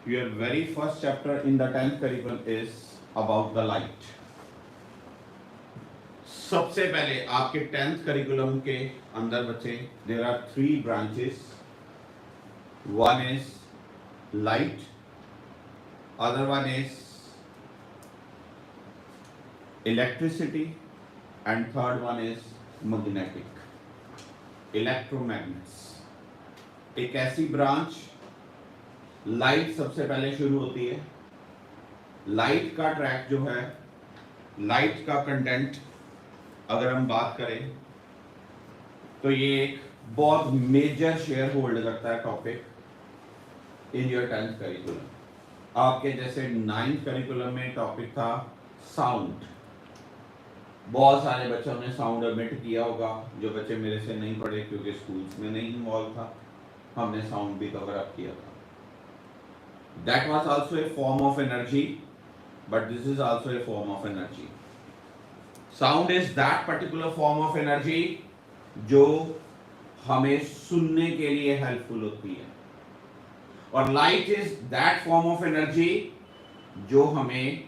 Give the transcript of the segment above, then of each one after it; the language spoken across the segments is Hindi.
Your very first chapter in the 10th curriculum is about the light. सबसे पहले आपके 10th curriculum के अंदर बच्चे there are 3 branches. One is light, other one is electricity, and third one is magnetic, electromagnets. एक ऐसी ब्रांच लाइट सबसे पहले शुरू होती है. लाइट का ट्रैक जो है, लाइट का कंटेंट अगर हम बात करें तो ये एक बहुत मेजर शेयर होल्ड करता है topic in your 10th curriculum. आपके जैसे 9th करिकुलम में टॉपिक था साउंड. बहुत सारे बच्चों ने साउंड एमिट किया होगा. जो बच्चे मेरे से नहीं पढ़े क्योंकि स्कूल्स में नहीं इन्वॉल्व था, हमने साउंड भी कवर अप किया था. That was also a form of energy, but this is also a form of energy. Sound is that particular form of energy जो हमें सुनने के लिए हेल्पफुल होती है, और light is that form of energy जो हमें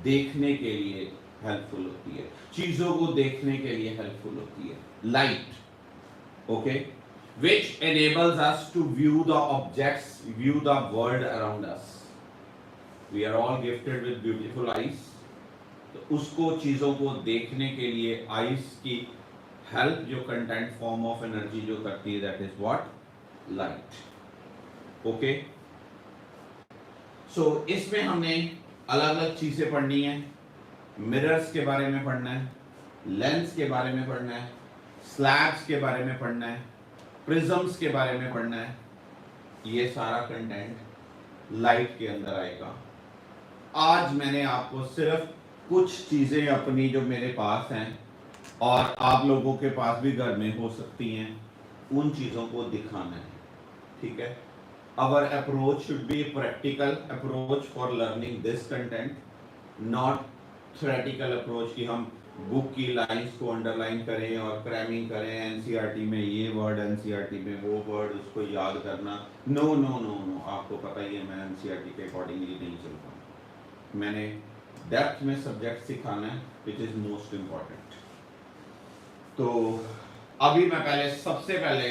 देखने के लिए हेल्पफुल होती है, चीजों को देखने के लिए हेल्पफुल होती है. Light, okay, which enables us to view the objects, view the world around us. We are all gifted with beautiful eyes. तो उसको चीजों को देखने के लिए आईज की हेल्प जो कंटेंट फॉर्म ऑफ एनर्जी जो करती है, that is what? Light. Okay, so इसमें हमने अलग अलग चीजें पढ़नी है. मिरर्स के बारे में पढ़ना है, लेंस के बारे में पढ़ना है, स्लैब्स के बारे में पढ़ना है, प्रिज्म्स के बारे में पढ़ना है. ये सारा कंटेंट लाइट के अंदर आएगा. आज मैंने आपको सिर्फ कुछ चीजें अपनी जो मेरे पास हैं और आप लोगों के पास भी घर में हो सकती हैं, उन चीजों को दिखाना है. ठीक है. Our approach should be practical approach for learning this content, not theoretical approach कि हम बुक की लाइंस को अंडरलाइन करें और क्रैमिंग करें. एनसीईआरटी में ये वर्ड, एनसीईआरटी में वो वर्ड, उसको याद करना. नो नो नो नो, आपको पता ही है मैं एनसीईआरटी के अकॉर्डिंगली नहीं चलता. मैंने डेप्थ में सब्जेक्ट सिखाना है, विच इज मोस्ट इम्पॉर्टेंट. तो अभी मैं सबसे पहले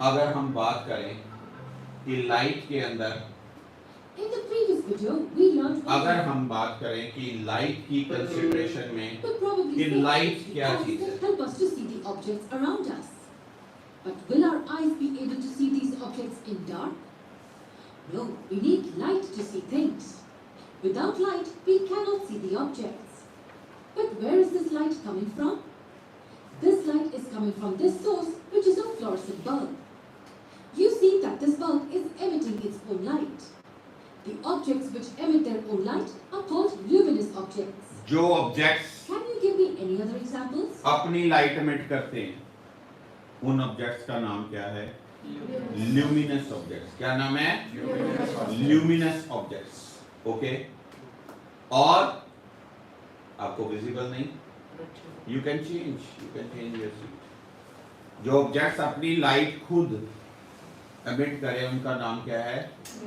अगर हम बात करें कि लाइट के अंदर, In the previous video, we learned अगर हम बात करें कि लाइट की कंसिडरेशन में but probably कि लाइट the क्या eyes चीज है. that help us to see the objects around us. But will our eyes be able to see these objects in dark? No, we need light to see things. Without light, we cannot see the objects. But where is this light coming from? This light is coming from this source, which is a fluorescent bulb. You see that this bulb is emitting its own light. The objects which emit their own light are called luminous objects. जो objects Can you give me any other examples? अपनी लाइट एमिट करते हैं, उन ऑब्जेक्ट्स का नाम क्या है? Luminous objects. क्या नाम है? Luminous objects. ओके. और आपको विजिबल नहीं, you can change your seat. जो ऑब्जेक्ट्स अपनी लाइट खुद एमिट करें उनका नाम क्या है?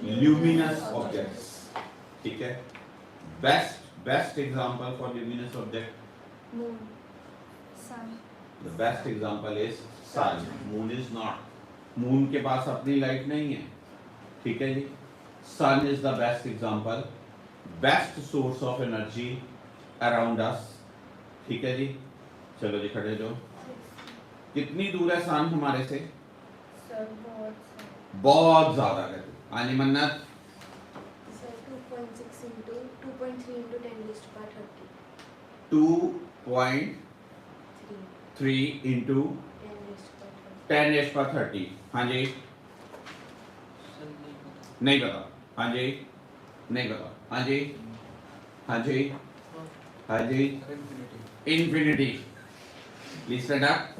Luminous objects. ठीक है. Best example for luminous object, Moon, sun. The best example is sun. Moon is not. Moon के पास अपनी लाइट नहीं है. ठीक है जी. Sun is the best example, best source of energy around us. ठीक है जी. चलो जी, खड़े जो. कितनी दूर है सन हमारे से? Sir, बहुत ज्यादा है. आनी मन्नत, Sir, 2.6 into 2.3 into 10 raised to power 30. 2.3 3. Into 10 raised to power 30. 10 raise पर 30. हाँ जी. नहीं पता. हाँ जी. नहीं पता. हाँ जी. हाँ जी. हाँ जी. इंफिनिटी. Please stand up.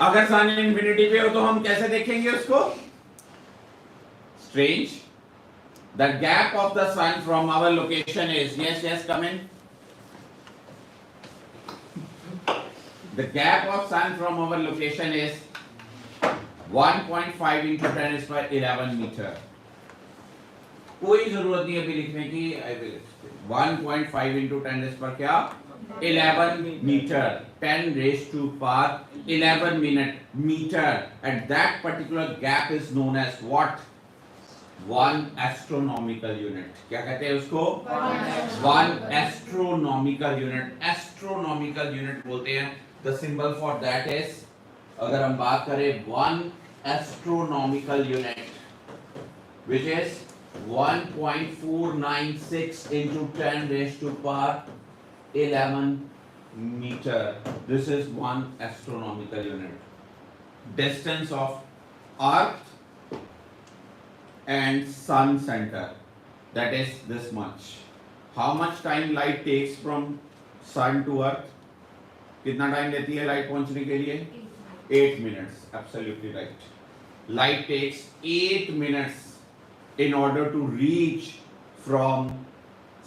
अगर सन इंफिनिटी पे हो तो हम कैसे देखेंगे उसको? Strange. The gap of the sun from our location is, yes come in. The gap of sun from our location is 1.5 into 10 is by 11 meter. कोई जरूरत नहीं अभी लिखने की। आई विल 1.5 इंटू 10 रेज पर क्या 11 metre, 10 raise to power 11 minute metre. At that particular gap is known as what? 1 astronomical unit. क्या कहते हैं उसको? 1 एस्ट्रोनॉमिकल यूनिट। एस्ट्रोनॉमिकल यूनिट बोलते हैं। The symbol for that is, अगर हम बात करें 1 astronomical unit which is 1.496 into 10 raised to power 11 meter. This is 1 astronomical unit. Distance of Earth and Sun center, that is this much. How much time light takes from Sun to Earth? कितना टाइम लेती है लाइट पहुंचने के लिए? 8 minutes. Absolutely right. Light takes 8 minutes in order to reach from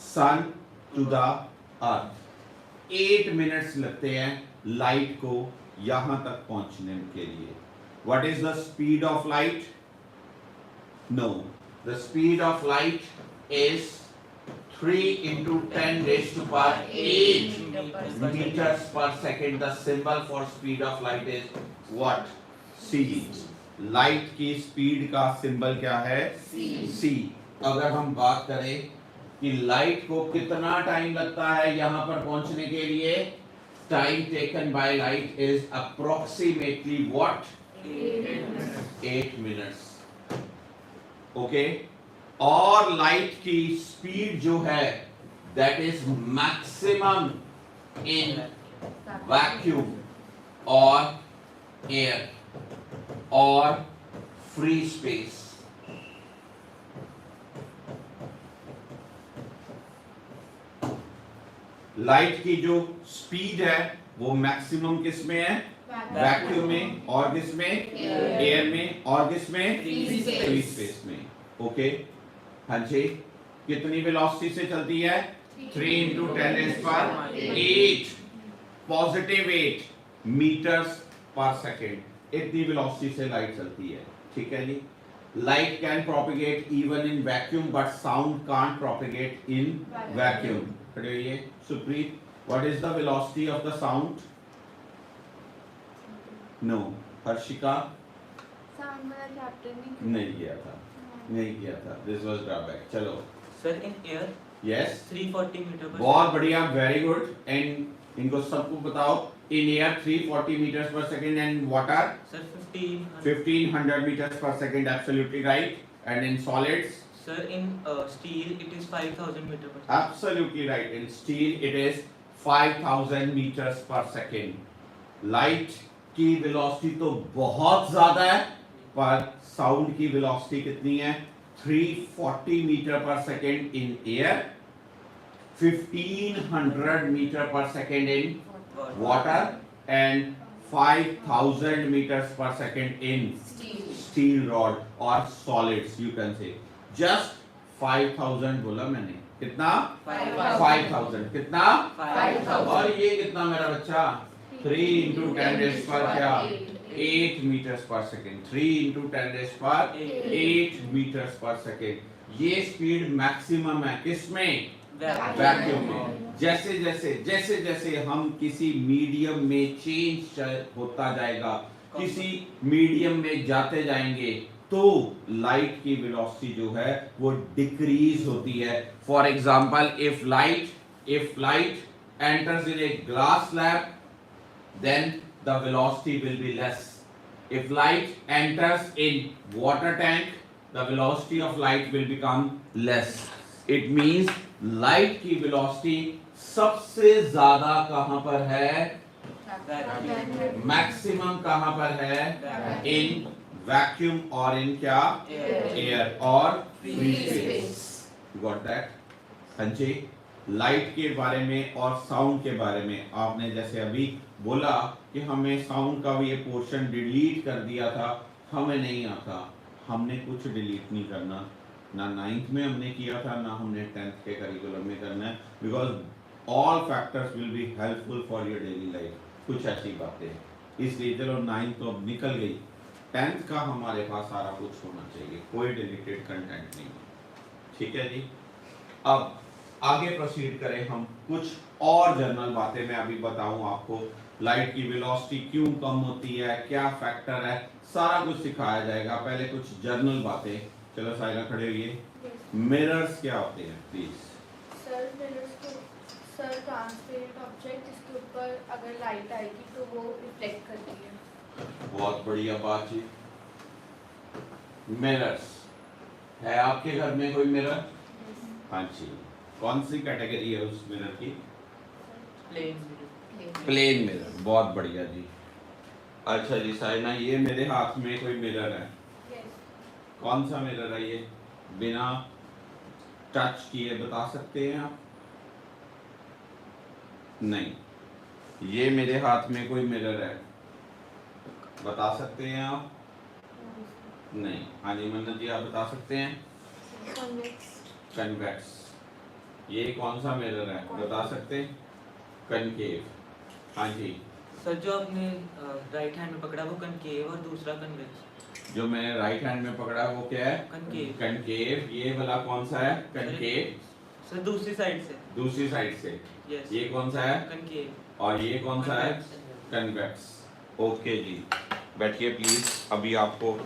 sun to the earth. 8 minutes लगते हैं लाइट को यहां तक पहुंचने के लिए. What is the speed of light? No, the speed of light is 3 into 10 raised to power 8 meters per second. The symbol for speed of light is what? C. Light की स्पीड का सिंबल क्या है? C. अगर हम बात करें कि लाइट को कितना टाइम लगता है यहां पर पहुंचने के लिए, time taken by light is approximately what? 8 minutes. Okay. और लाइट की स्पीड जो है that is maximum in vacuum और एयर और फ्री स्पेस। लाइट की जो स्पीड है वो मैक्सिमम किस में है? वैक्यूम में। और किस में? एयर में। और किस में? फ्री स्पेस में। ओके। हाँ जी। कितनी वेलोसिटी से चलती है? 3 into 10 raised to 8 positive 8 meters पर सेकेंड। इतनी वेलोसिटी से लाइट चलती है। ठीक है जी। Light can propagate even in vacuum but sound can't propagate in vacuum. खड़े होइए। Supreet, what is the velocity of the sound? No. Harshika? Sound वाला चैप्टर नहीं किया था। This was drawback. चलो sir in air yes 340 meter पर बहुत बढ़िया, वेरी गुड। एंड इनको सबको बताओ in air 340 meters per second and water sir 1500 1500 meters per second. Absolutely right. And in solids? Sir in steel it is 5000 metre पर Absolutely right. In steel it is 5000 meters per second. Light की velocity तो बहुत ज्यादा है, पर sound की velocity कितनी है? 340 meter per second in air, 1500 meter per second in water, and 5000 meters per second in steel rod or solids. You can say just 5000 बोला मैंने। कितना? 5000। कितना? 5000। और ये कितना मेरा बच्चा? 3 into 10 raised पर क्या? 8 meters per second। 3 into 10 raised पर 8 meters per second। ये स्पीड मैक्सिमम है किसमें? वैक्यूम में। जैसे जैसे हम किसी मीडियम में चेंज होता जाएगा, किसी मीडियम में जाते जाएंगे, तो लाइट की वेलोसिटी जो है वो डिक्रीज होती है। For example if light enters in a glass slab, then the velocity will be less. If light enters in water tank, the velocity of light will become less. It means light की velocity सबसे ज्यादा कहां पर है? मैक्सिमम कहां पर है? इन वैक्यूम और इन क्या? एयर और फ्री स्पेस। Got that? हाँ जी। लाइट के बारे में और साउंड के बारे में आपने जैसे अभी बोला कि हमें साउंड का भी ये पोर्शन डिलीट कर दिया था, हमें नहीं आता। हमने कुछ डिलीट नहीं करना, ना 9th में हमने किया था, ना हमने 10th के करिकुलम में करना है, because all factors will be helpful for your daily life. कुछ ऐसी बातें, इसलिए चलो 9th तो अब निकल गई, 10th का हमारे पास सारा कुछ होना चाहिए, कोई डिलीटेड कंटेंट नहीं। ठीक है जी। अब आगे प्रोसीड करें हम, कुछ और जनरल बातें मैं अभी बताऊं आपको। लाइट की वेलोसिटी क्यों कम होती है, क्या फैक्टर है, सारा कुछ सिखाया जाएगा। पहले कुछ जनरल बातें। चलो साइरा खड़े होइए। Yes. मिरर्स क्या होते हैं प्लीज? सर मिरर्स को सर ट्रांसपेरेंट ऑब्जेक्ट जिसके ऊपर अगर लाइट आएगी तो वो रिफ्लेक्ट करती है। बहुत बढ़िया बात जी। मिरर्स है आपके घर में कोई मिरर? हाँ जी। कौन सी कैटेगरी है उस मिरर की? Plane plane mirror. बहुत बढ़िया जी। अच्छा जी साइना, ये मेरे हाथ में कोई मिरर है, Yes. कौन सा मिरर है ये? बिना टच किए बता सकते हैं आप? नहीं। ये मेरे हाथ में कोई मिरर है, बता सकते हैं आप? नहीं। हाँ जी मन्नत जी, आप बता सकते हैं? Convex. कन्वेक्स। ये कौन सा मिरर है, बता सकते हैं? कनकेव। हाँ जी। सर जो आपने राइट हैंड में पकड़ा वो कनकेव और दूसरा कन्वेक्स। जो मैंने राइट हैंड में पकड़ा वो क्या है? कनकेव। कनकेव। ये वाला कौन सा है? कनकेव। सर दूसरी साइड से। दूसरी साइड से। यस। ये कौन सा है? कनकेव। और ये कौन सा है? Convex. कन्वेक्स। ओके जी, बैठिए प्लीज। अभी आपको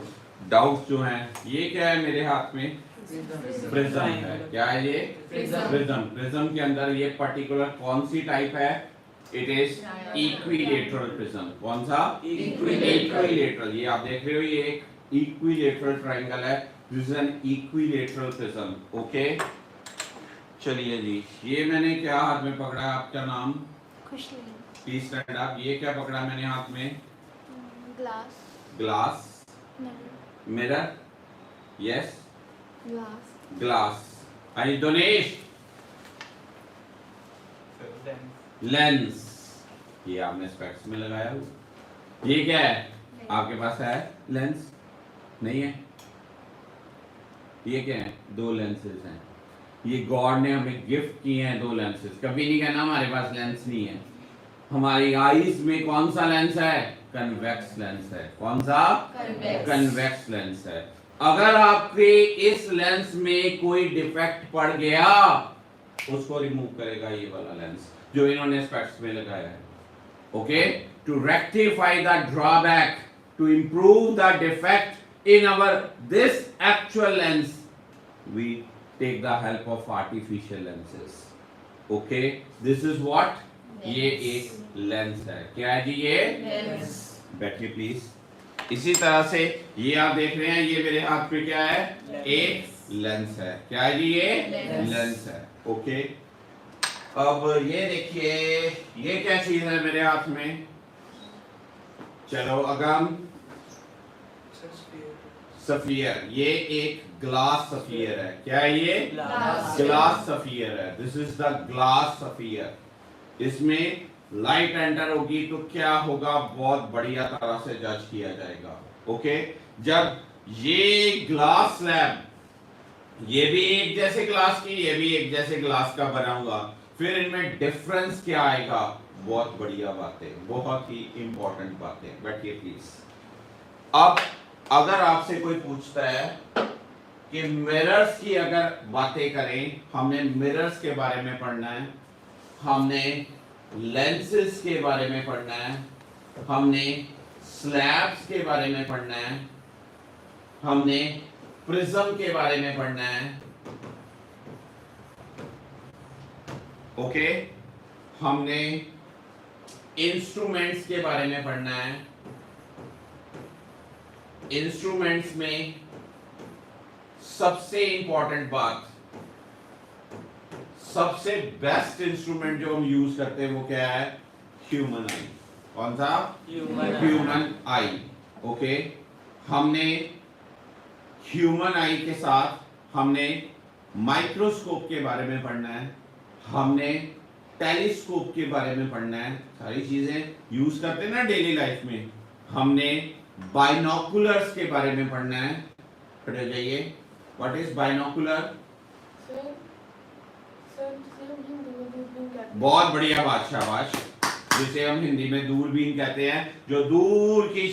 डाउट जो हैं, ये क्या है मेरे हाथ में? प्रिज्म है। क्या है ये? Prism. प्रिज्म के अंदर ये पर्टिकुलर कौन सी टाइप है? It is equilateral prism. कौन सा? इक्विलेटरल। ये आप देख रहे हो, ये एक इक्विलेटरल ट्रायंगल है। This is an equilateral prism. Okay चलिए जी, ये मैंने क्या हाथ में पकड़ा है? आपका नाम? खुशली. Please stand up. ये क्या पकड़ा मैंने हाथ में? Glass. Glass. Mirror. Mirror. Yes. Glass. Glass. आई दोनेश। लेंस। ये आपने स्पेक्स में लगाया हो। ये क्या है? आपके पास है लेंस? नहीं है। ये क्या है? दो लेंसेज हैं। ये गॉड ने हमें गिफ्ट किए हैं दो लेंसेज। कभी नहीं कहना हमारे पास लेंस नहीं है। हमारी आईज में कौन सा लेंस है? कन्वेक्स लेंस है। कौन सा? कन्वेक्स लेंस है। अगर आपके इस लेंस में कोई डिफेक्ट पड़ गया, उसको रिमूव करेगा ये वाला लेंस जो इन्होंने स्पेक्स में लगाया है। Okay, to rectify the drawback, to improve the defect in our this actual lens, we take the help of artificial lenses. Okay, this is what? ये एक लेंस है। क्या है जी? ये लेंस। बैठिए प्लीज। इसी तरह से ये आप देख रहे हैं, ये मेरे हाथ पे क्या है? एक लेंस है। क्या है जी? ये लेंस है। ओके, अब ये देखिए, ये क्या चीज है मेरे हाथ में? चलो अगम, सफियर। ये एक ग्लास सफियर है। क्या है ये? ग्लास सफियर है। This is the glass sphere. इसमें लाइट एंटर होगी तो क्या होगा? बहुत बढ़िया तरह से जज किया जाएगा। ओके, जब ये ग्लास स्लैब, ये भी एक जैसे ग्लास की, ये भी एक जैसे ग्लास का बनाऊंगा, फिर इनमें डिफरेंस क्या आएगा? बहुत बढ़िया बातें, बहुत ही इंपॉर्टेंट बातें। बैठिए प्लीज। अब अगर आपसे कोई पूछता है कि मिरर्स की अगर बातें करें, हमने मिरर्स के बारे में पढ़ना है, हमने लेंसेज के बारे में पढ़ना है, हमने स्लैब्स के बारे में पढ़ना है, हमने प्रिज्म के बारे में पढ़ना है। ओके, हमने इंस्ट्रूमेंट्स के बारे में पढ़ना है। इंस्ट्रूमेंट्स में सबसे इंपॉर्टेंट बात, सबसे बेस्ट इंस्ट्रूमेंट जो हम यूज करते हैं वो क्या है? ह्यूमन आई। कौन सा? ह्यूमन आई। ओके, हमने ह्यूमन आई के साथ हमने माइक्रोस्कोप के बारे में पढ़ना है, हमने टेलीस्कोप के बारे में पढ़ना है। सारी चीजें यूज करते हैं ना डेली लाइफ में। हमने बाइनोकुलर्स के बारे में पढ़ना है। खड़े हो जाइए। What is binocular? बहुत बढ़िया बात, शाबाश। जिसे हम हिंदी में दूरबीन कहते हैं, जो दूर की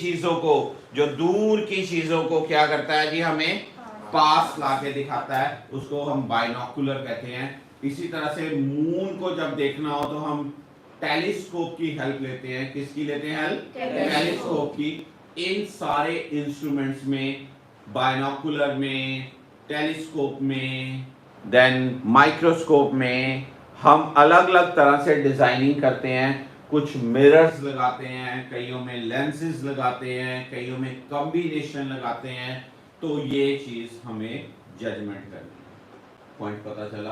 चीजों को क्या करता है जी? हमें पास लाके दिखाता है, उसको हम बाइनोकुलर कहते हैं। इसी तरह से मून को जब देखना हो तो हम टेलीस्कोप की हेल्प लेते हैं। किसकी लेते हैं हेल्प? टेलीस्कोप की। इन सारे इंस्ट्रूमेंट्स में, बाइनोकुलर में, टेलीस्कोप में, देन माइक्रोस्कोप में, हम अलग अलग तरह से डिजाइनिंग करते हैं। कुछ मिरर्स लगाते हैं, कईयों में लेंसेज लगाते हैं, कईयों में कॉम्बिनेशन लगाते हैं। तो ये चीज हमें जजमेंट करनी है। पॉइंट पता चला?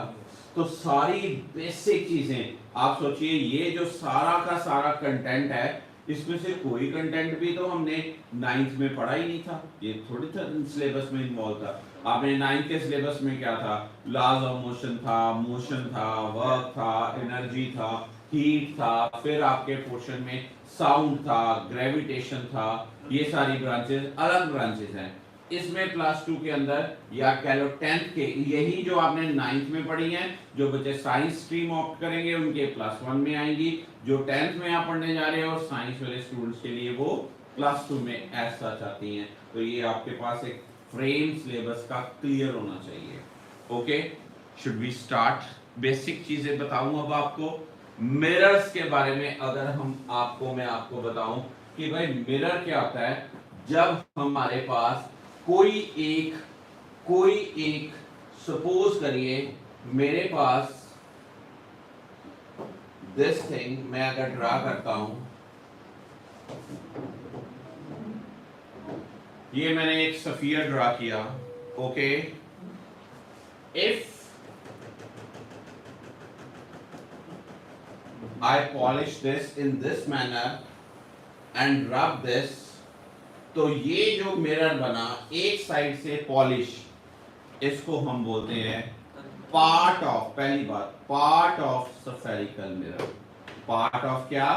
तो सारी बेसिक चीजें आप सोचिए, ये जो सारा का सारा कंटेंट है, इसमें से कोई कंटेंट भी तो हमने 9th में पढ़ा ही नहीं था। ये थोड़ी था सिलेबस में इन्वॉल्व था। आपने 9th के सिलेबस में क्या था? लॉज ऑफ मोशन था, वर्क था, एनर्जी था, हीट था, फिर आपके पोर्शन में साउंड था, ग्रेविटेशन था। ये सारी ब्रांचेस अलग ब्रांचेस हैं। इसमें +2 के अंदर या कह लो 10th के, यही जो आपने 9th में पढ़ी हैं, जो बच्चे साइंस स्ट्रीम ऑप्ट करेंगे उनके +1 में आएंगी। जो 10th में आप पढ़ने जा रहे हो साइंस वाले स्टूडेंट्स के लिए वो +2 में ऐसा चाहती हैं। तो ये आपके पास एक फ्रेम सिलेबस का क्लियर होना चाहिए। Okay, should we start? Basic चीजें बताऊं अब आपको। मिरर्स के बारे में अगर मैं आपको बताऊं कि भाई मिरर क्या होता है। जब हमारे पास कोई एक सपोज करिए मेरे पास दिस थिंग, मैं अगर ड्रा करता हूं, ये मैंने एक सफियर ड्रा किया। Okay, if I polish this in this manner and rub this, तो ये जो मिरर बना एक साइड से पॉलिश, इसको हम बोलते हैं पार्ट ऑफ, पहली बात part of spherical mirror. Part of क्या?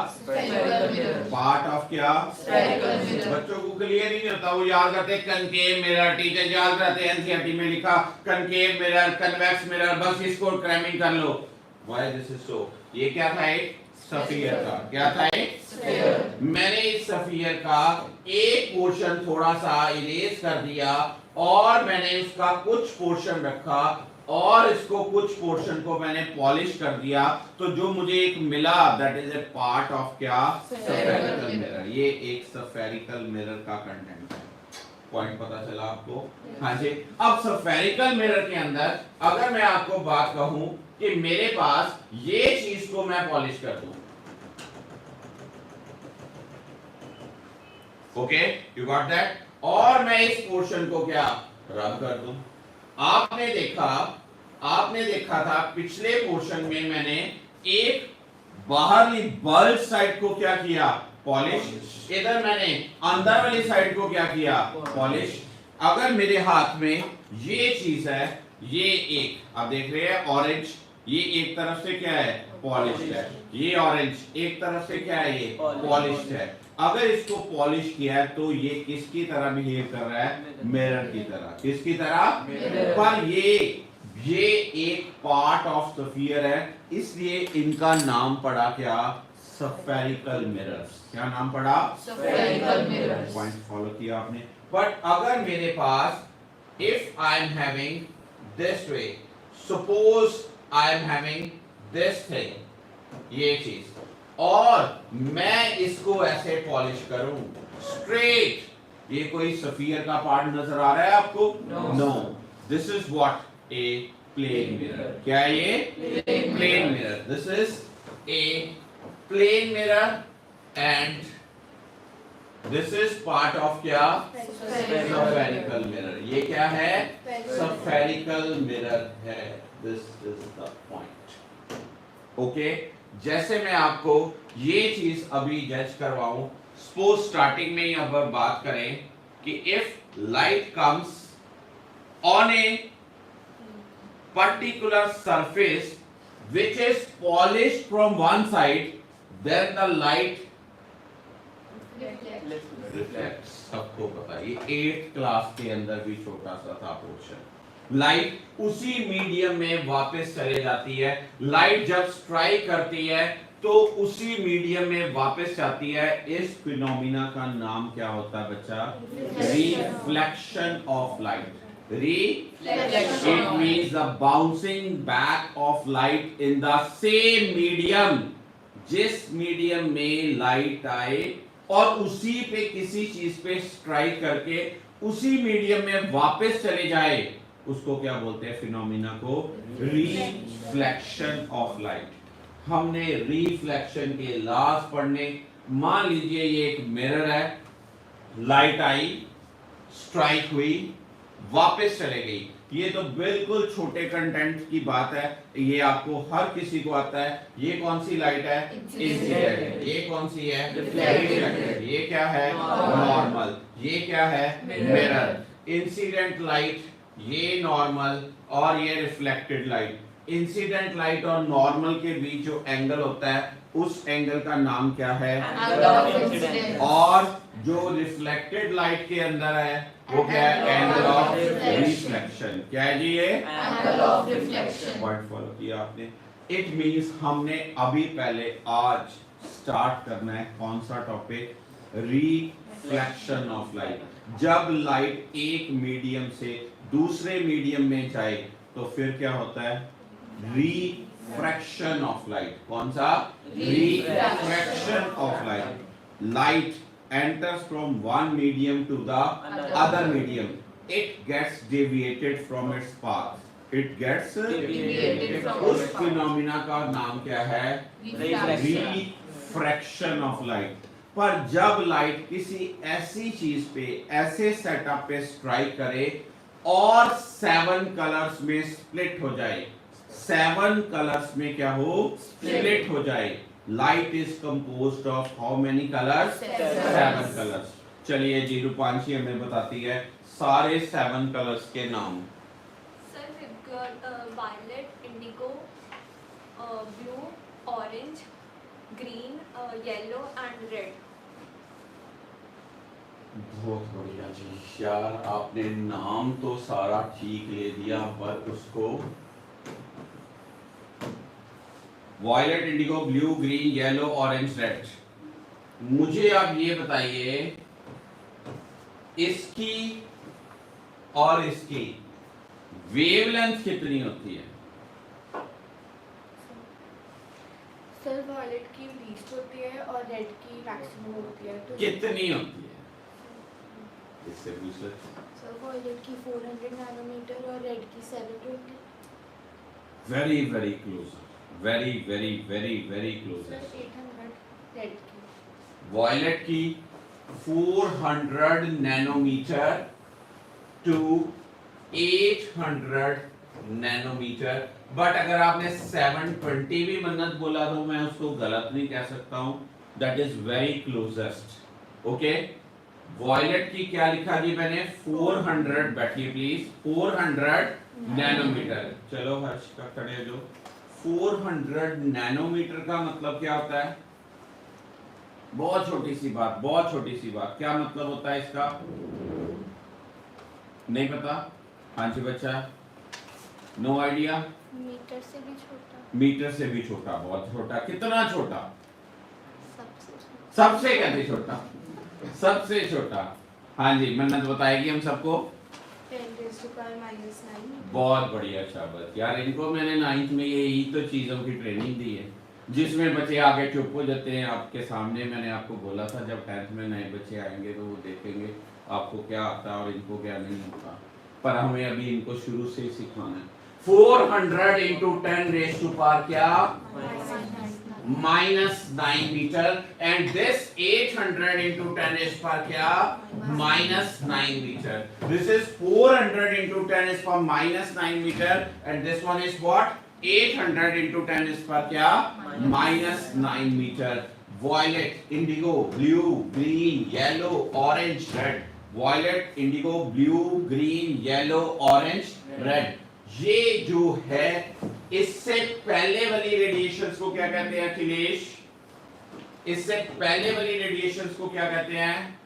पार्ट ऑफ क्या? बच्चों को क्लियर ही नहीं होता, वो याद करते हैं कनकेव मिरर। टीचर याद करते हैं एनसीईआरटी में लिखा कनकेव मिरर, कन्वेक्स मिरर, बस इसको क्रैमिंग कर लो। Why this is so? ये क्या था? एक सफियर का। क्या था? एक स्फीयर। मैंने इस सफियर का एक पोर्शन थोड़ा सा इरेज कर दिया और मैंने उसका कुछ पोर्शन रखा और इसको कुछ पोर्शन को मैंने पॉलिश कर दिया। तो जो मुझे एक मिला that is a part of क्या? Spherical mirror. ये एक स्फेरिकल मिरर का कंटेंट है। पॉइंट पता चला आपको? हाँ जी। अब स्फेरिकल मिरर के अंदर अगर मैं आपको बात कहूं कि मेरे पास ये चीज को मैं पॉलिश कर दूं, ओके, यू गॉट दैट, और मैं इस पोर्शन को क्या रब कर दूं। आपने देखा था पिछले पोर्शन में मैंने एक बाहरली बल्ब साइड को क्या किया? पॉलिश। इधर मैंने अंदर वाली साइड को क्या किया? पॉलिश। अगर मेरे हाथ में ये चीज है, ये एक आप देख रहे हैं ऑरेंज, ये एक तरफ से क्या है? पॉलिश है। ये ऑरेंज एक तरफ से क्या है? ये पॉलिश है। अगर इसको पॉलिश किया है तो ये किसकी तरह बिहेव कर रहा है? मिरर की तरह। किसकी तरह? पर ये एक पार्ट ऑफ स्फीयर है, इसलिए इनका नाम पड़ा क्या? Spherical mirrors. क्या नाम पड़ा? Spherical mirrors. पॉइंट फॉलो किया आपने। बट अगर मेरे पास if I am having this way, suppose I am having this thing, ये चीज, और मैं इसको ऐसे पॉलिश करूं स्ट्रेट, ये कोई सफियर का पार्ट नजर आ रहा है आपको? No, this is what? A plain mirror. क्या है ये? Plain mirror. This is a plain mirror and this is part of क्या? Spherical mirror. ये क्या है? स्फेरिकल मिरर है। This is the point. Okay, जैसे मैं आपको ये चीज अभी जज करवाऊं, सपोज स्टार्टिंग में ही अब बात करें कि if light comes on a particular surface which is polished from one side, then the light reflects। सबको पता है, ये 8th क्लास के अंदर भी छोटा सा था पोर्शन। लाइट उसी मीडियम में वापस चले जाती है। लाइट जब स्ट्राइक करती है तो उसी मीडियम में वापस जाती है। इस फिनोमिना का नाम क्या होता है बच्चा? Reflection of light. Reflection. It means the bouncing back of light in the same medium. जिस मीडियम में लाइट आए और उसी पे किसी चीज पे स्ट्राइक करके उसी मीडियम में वापस चले जाए, उसको क्या बोलते हैं? फिनोमिना को रिफ्लेक्शन ऑफ लाइट। हमने रिफ्लेक्शन के लॉज पढ़ने, मान लीजिए ये एक मिरर है, लाइट आई, स्ट्राइक हुई, वापस चले गई, ये तो बिल्कुल छोटे कंटेंट की बात है, ये आपको हर किसी को आता है। ये कौन सी लाइट है? इंसिडेंट। ये कौन सी है? रिफ्लेक्टेड। ये क्या है? नॉर्मल। ये क्या है? मिरर। इंसिडेंट लाइट, ये नॉर्मल और ये रिफ्लेक्टेड लाइट। इंसिडेंट लाइट और नॉर्मल के बीच जो एंगल होता है उस एंगल का नाम क्या है? Angle of incidence. और जो रिफ्लेक्टेड लाइट के अंदर है वो क्या है? Angle of reflection. क्या है जी ये? Angle of reflection. Word follow किया आपने। इट मींस हमने अभी पहले आज स्टार्ट करना है कौन सा टॉपिक? Reflection of light. जब लाइट एक मीडियम से दूसरे मीडियम में जाए तो फिर क्या होता है? Refraction of light. कौन सा? Refraction of light. Light enters from one medium to the other medium. It gets deviated from its path. It gets Deviated from उस its path. फिनोमिना का नाम क्या है? Refraction. Refraction of light. पर जब लाइट किसी ऐसी चीज पे, ऐसे सेटअप पे स्ट्राइक करे और 7 कलर्स में स्प्लिट हो जाए, 7 कलर्स में क्या हो? स्प्लिट हो जाए। Light is composed of how many colours? 7 colours. चलिए जी, रूपांशी हमें बताती है सारे 7 कलर्स के नाम। Sir, we've got violet, indigo, blue, orange, green, yellow and red. बहुत बढ़िया जी यार, आपने नाम तो सारा ठीक ले दिया पर उसको violet, indigo, blue, green, yellow, orange, red. मुझे आप ये बताइए इसकी और इसकी वेवलेंथ कितनी होती है? सर वॉयलेट की लीस्ट होती है और रेड की मैक्सिमम होती है। तो कितनी होती है? इससे पूछ ले। सर वॉयलेट की 400 नैनोमीटर और रेड की 720। Very very close, very very very very close. Sir 800 red की। वॉयलेट की 400 नैनोमीटर टू 800 नैनोमीटर। बट अगर आपने 720 भी मन्नत बोला तो मैं उसको गलत नहीं कह सकता हूं। That is very closest. Okay, violet की क्या लिखा जी मैंने? 400, बैठिए प्लीज, 400 नैनोमीटर। चलो हर्ष का खड़े हो जो। 400 नैनोमीटर का मतलब क्या होता है? बहुत छोटी सी बात, बहुत छोटी सी बात। क्या मतलब होता है इसका? नहीं पता? हाँ जी बच्चा, नो आइडिया? मीटर से भी छोटा। मीटर से भी छोटा, बहुत छोटा। कितना छोटा? सबसे छोटा। सबसे कहते छोटा, सबसे छोटा। हाँ जी, मन्नत बताएगी हम सबको। 10⁻⁹ बहुत बढ़िया, शाबाश यार। इनको मैंने 9th में यही तो चीज़ों की ट्रेनिंग दी है जिसमें बच्चे आगे चुप हो जाते हैं। आपके सामने मैंने आपको बोला था जब 10th में नए बच्चे आएंगे तो वो देखेंगे आपको क्या आता है और इनको क्या नहीं आता, पर हमें अभी इनको शुरू से ही सिखाना है। 400 इंटू 10 रेज़ टू पावर क्या? -9 metre. And this 800 into 10 raise to power क्या? -9 metre. This is 400 into 10 raise to power -9 metre and this one is what? 800 into 10 raise to power क्या? -9 metre. Violet, indigo, blue, green, yellow, orange, red. Violet, indigo, blue, green, yellow, orange, red. ये जो है इससे पहले वाली रेडिएशंस को क्या कहते हैं अखिलेश? इससे पहले वाली रेडिएशंस को क्या कहते हैं?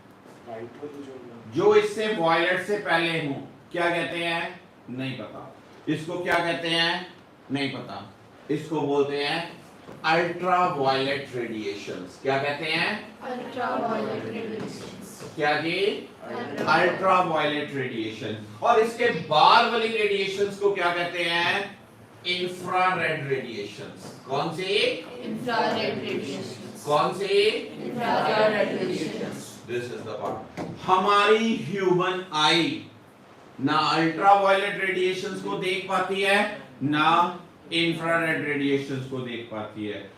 जो इससे वायलेट से पहले हो क्या कहते हैं? नहीं पता। इसको क्या कहते हैं? नहीं पता। इसको बोलते हैं अल्ट्रा वायलेट रेडिएशंस। क्या कहते हैं? Ultraviolet radiations. क्या जी? Ultra violet radiation. और इसके बाद वाली रेडिएशंस को क्या कहते हैं? Infrared radiations. कौन सी? Infrared radiation. कौन सी? Infrared radiation. This is the part. हमारी ह्यूमन आई ना अल्ट्रा वायलेट रेडिएशंस को देख पाती है, ना इंफ्रारेड रेडिएशंस को देख पाती है।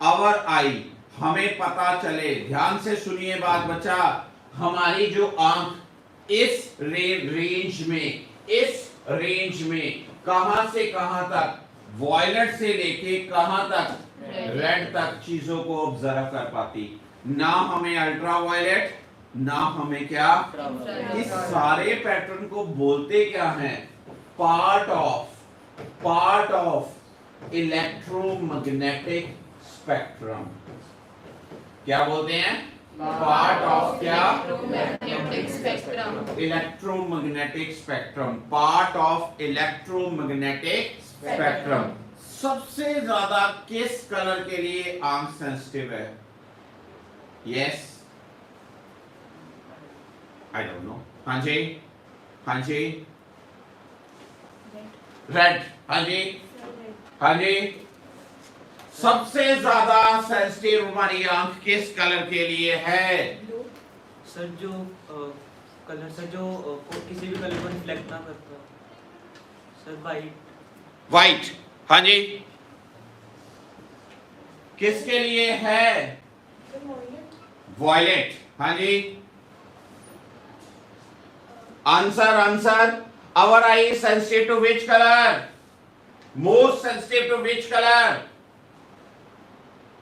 आवर आई हमें पता चले, ध्यान से सुनिए बात बच्चा, हमारी जो आंख इस रेंज में कहां से कहां तक, वॉयलेट से लेके कहां तक, रेड तक चीजों को ऑब्जर्व कर पाती। ना हमें अल्ट्रा वायलेट, ना हमें क्या। इस सारे पैटर्न को बोलते क्या हैं? Part of electromagnetic spectrum. क्या बोलते हैं? पार्ट ऑफ क्या? Electromagnetic spectrum. Electromagnetic spectrum, part of electromagnetic spectrum. सबसे ज्यादा किस कलर के लिए आंख सेंसिटिव है? Yes, I don't know. हाँ जी, हाँ जी, रेड। हाँ जी, हाँ जी। सबसे ज्यादा सेंसिटिव हमारी आंख किस कलर के लिए है? सर जो कलर सर जो किसी भी कलर को रिफ्लेक्ट ना करता। Sir white. हाँ जी, किसके लिए है? वॉयलेट। हाँ जी, answer. Our eye is sensitive to which color? Most sensitive to which color?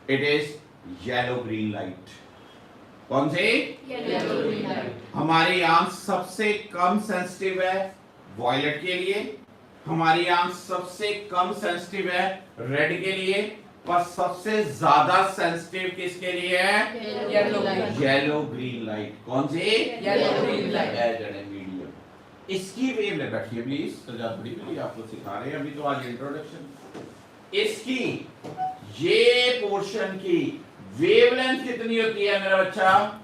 It is yellow green light. कौन सी? Yellow green light. हमारी आंख सबसे कम सेंसिटिव है वॉयलेट के लिए, हमारी आंख सबसे कम सेंसिटिव है रेड के लिए, पर सबसे ज्यादा सेंसिटिव किसके लिए है? Yellow green light. कौन सी? Yellow green light. इसकी वेवलेंथ, बैठिए प्लीज, सजा थोड़ी मिली, आपको सिखा रहे हैं अभी तो आज इंट्रोडक्शन। इसकी ये पोर्शन की वेवलेंथ कितनी होती है मेरा बच्चा?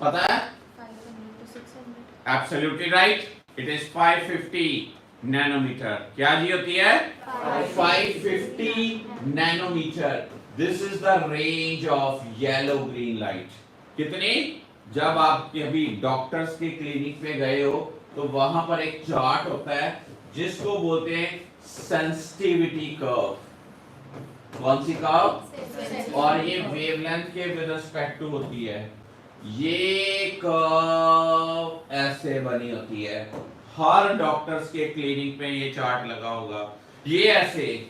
पता है? 500 to 600। Absolutely right, it is 550 nanometre. क्या जी होती है? 550 nanometre. This is the range of yellow green light. कितनी? जब आप अभी डॉक्टर्स के क्लिनिक पे गए हो तो वहां पर एक चार्ट होता है जिसको बोलते हैं सेंसिटिविटी कर्व। कौन सी कर्व? और ये वेवलेंथ के विद रिस्पेक्ट टू होती है। ये कर्व ऐसे बनी होती है, हर डॉक्टर्स के क्लिनिक पे ये चार्ट लगा होगा। ये ऐसे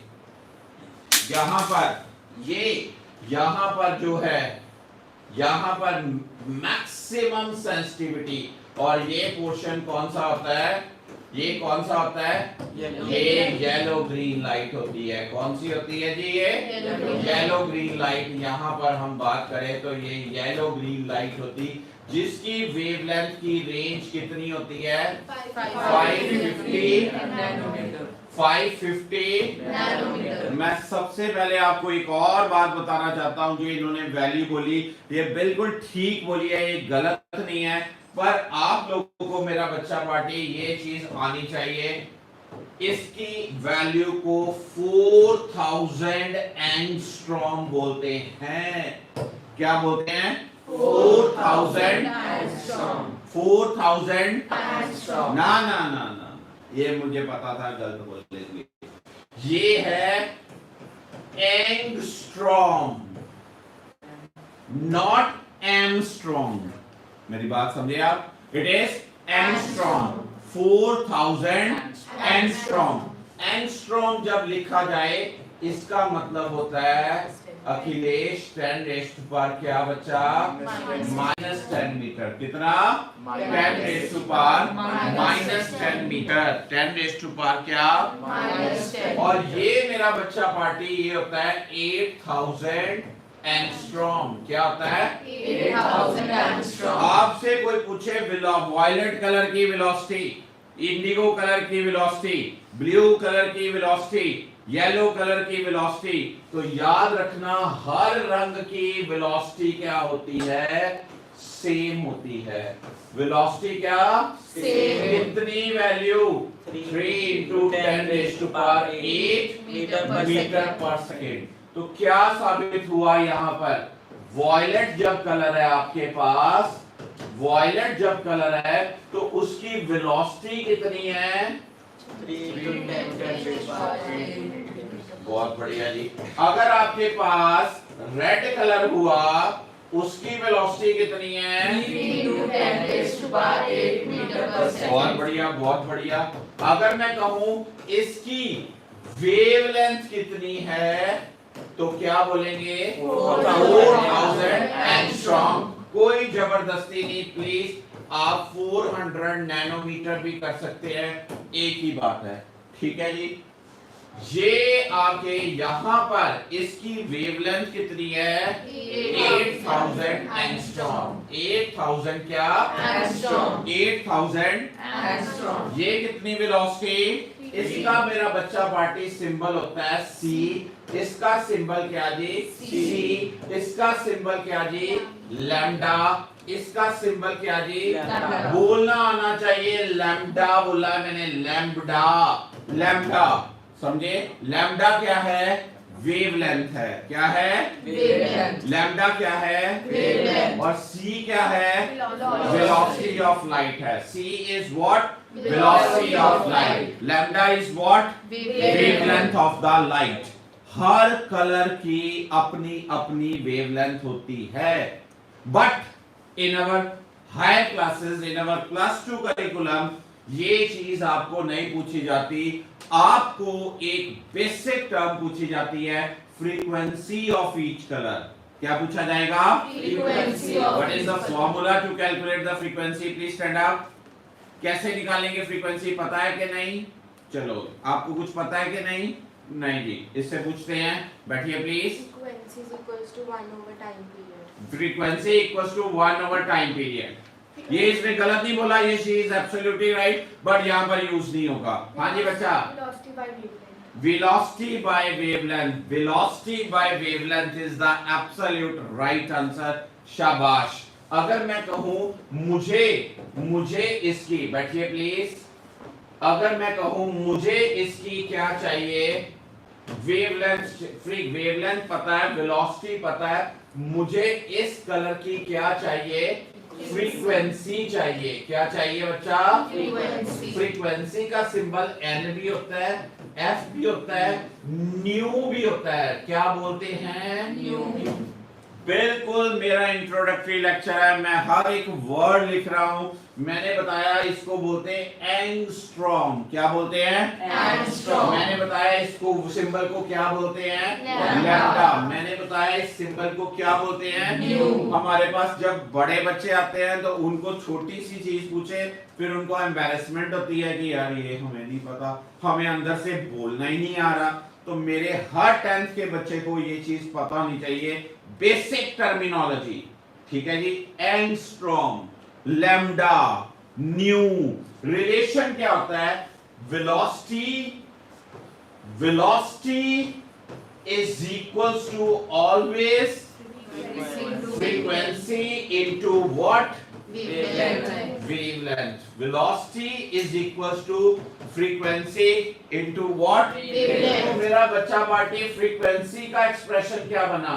यहां पर जो है, यहां पर मैक्सिमम सेंसिटिविटी, और ये पोर्शन कौन सा होता है? ये कौन सा होता है? ये येलो ग्रीन लाइट होती है। कौन सी होती है जी? ये येलो ग्रीन लाइट। यहाँ पर हम बात करें तो ये येलो ग्रीन लाइट होती, जिसकी वेवलेंथ की रेंज कितनी होती है? 550 नैनोमीटर। मैं सबसे पहले आपको एक और बात बताना चाहता हूं, जो इन्होंने वैल्यू बोली ये बिल्कुल ठीक बोली है, ये गलत नहीं है, पर आप लोगों को मेरा बच्चा पार्टी ये चीज आनी चाहिए। इसकी वैल्यू को 4000 एंगस्ट्रॉम बोलते हैं। क्या बोलते हैं? 4000 एंगस्ट्रॉम। ना, ये मुझे पता था गलत बोलेंगे। ये है एंगस्ट्रॉम, नॉट एमस्ट्रॉम। मेरी बात समझे आप? It is angstrom, 4000 angstrom. Angstrom जब लिखा जाए इसका मतलब होता है अखिलेश 10 पर क्या बच्चा? -10 मीटर। कितना? 10 -10 मीटर। 10 क्या? -10। और ये मेरा बच्चा पार्टी ये होता है 8000 एंगस्ट्रॉम। क्या होता है? 8000 एंगस्ट्रॉम। आपसे कोई पूछे वायलेट कलर की वेलोसिटी, इंडिगो कलर की वेलोसिटी, ब्लू कलर की वेलोसिटी, येलो कलर की वेलोसिटी, तो याद रखना हर रंग की वेलोसिटी क्या होती है, सेम होती है। वेलोसिटी क्या Same. कितनी value 3 into 10 raised to power 8 metre पर सेकेंड। तो क्या साबित हुआ यहाँ पर, वॉयलेट जब कलर है आपके पास, वॉयलेट जब कलर है तो उसकी वेलोसिटी कितनी है, 3 to 10 बहुत बढ़िया जी। अगर आपके पास रेड कलर हुआ उसकी वेलोसिटी कितनी है, 3 to 10 raised to power 8 metre पर बहुत सेकंड। बढ़िया बहुत बढ़िया। अगर मैं कहूं इसकी वेवलेंथ कितनी है तो क्या बोलेंगे, 4000 एंगस्ट्रॉम। कोई जबरदस्ती नहीं प्लीज, आप 400 नैनोमीटर भी कर सकते हैं, एक ही बात है, ठीक है जी। ये आके यहां पर इसकी वेवलेंथ कितनी है, 8000 एंगस्ट्रॉम। 8000 क्या, एंगस्ट्रॉम। 8000 एंगस्ट्रॉम। ये कितनी वेलोसिटी, इसका मेरा बच्चा पार्टी सिंबल होता है सी, इसका सिंबल क्या जी, सी, इसका सिंबल क्या जी, लैम्डा, इसका सिंबल क्या जी, लैम्डा। बोलना आना चाहिए, लैम्डा बोला है मैंने, लैम्बडा, लैम्डा, समझे। लैम्डा क्या है, वेवलेंथ है, क्या है, वेवलेंथ। लैम्डा क्या है, वेवलेंथ। और सी क्या है, Velocity. velocity of light है। C is what, velocity of light। lambda is what, wavelength of the light। हर कलर की अपनी अपनी वेवलेंथ होती है, but in our higher classes, in our +2 curriculum ये चीज आपको नहीं पूछी जाती। आपको एक बेसिक टर्म पूछी जाती है, फ्रीक्वेंसी ऑफ ईच कलर। क्या पूछा जाएगा, Frequency of what is the each formula to calculate the frequency, please stand up. कैसे निकालेंगे फ्रीक्वेंसी, पता है कि नहीं, चलो आपको कुछ पता है कि नहीं, नहीं जी, इससे पूछते हैं, बैठिए प्लीज। Frequency is equals to 1 over time period. Frequency equals to 1 over time period. ये इसने गलत नहीं बोला, ये she is absolutely right, but यहाँ पर यूज नहीं होगा। हाँ जी बच्चा, Velocity by wavelength. velocity by wavelength, velocity by wavelength is the absolute right answer। शाबाश। अगर मैं कहूं मुझे इसकी, बैठिए प्लीज, अगर मैं कहूं मुझे इसकी क्या चाहिए, वेवलेंथ, वेवलेंथ पता है, वेलोसिटी पता है, मुझे इस कलर की क्या चाहिए, फ्रीक्वेंसी चाहिए। क्या चाहिए बच्चा, Frequency. फ्रीक्वेंसी का सिंबल एन भी होता है, एफ भी होता है, न्यू भी होता है, क्या बोलते हैं, न्यू। बिल्कुल मेरा इंट्रोडक्टरी लेक्चर है, मैं हर एक वर्ड लिख रहा हूं। मैंने बताया इसको बोलते हैं एंगस्ट्रॉम। क्या बोलते हैं, एंगस्ट्रॉम। मैंने बताया इसको सिंबल को क्या बोलते हैं, लैम्डा। लैम्डा। मैंने बताया इस सिंबल को क्या बोलते हैं, न्यू। हमारे पास जब बड़े बच्चे आते हैं तो उनको छोटी सी चीज पूछे, फिर उनको एम्बैरेसमेंट होती है कि यार ये हमें नहीं पता, हमें अंदर से बोलना ही नहीं आ रहा। तो मेरे हर 10th के बच्चे को ये चीज पता होनी चाहिए, बेसिक टर्मिनोलॉजी, ठीक है जी। एंगस्ट्रॉम, लैम्डा, न्यू, रिलेशन क्या होता है, velocity is equals to always frequency into what, Wavelength. wavelength। velocity is equals to frequency into what, Wavelength। तो मेरा बच्चा पार्टी फ्रीक्वेंसी का एक्सप्रेशन क्या बना,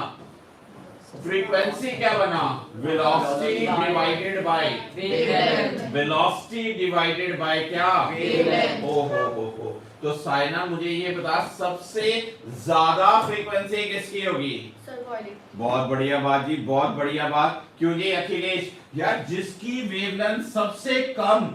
फ्रीक्वेंसी क्या बना, velocity divided by Wavelength। Velocity divided by क्या, Wavelength। ओ हो। तो साइना मुझे ये बता, सबसे ज्यादा फ्रीक्वेंसी किसकी होगी, Sir, violet. बहुत बढ़िया बात जी, बहुत बढ़िया बात। क्यों जी अखिलेश, यार जिसकी वेवलेंथ सबसे कम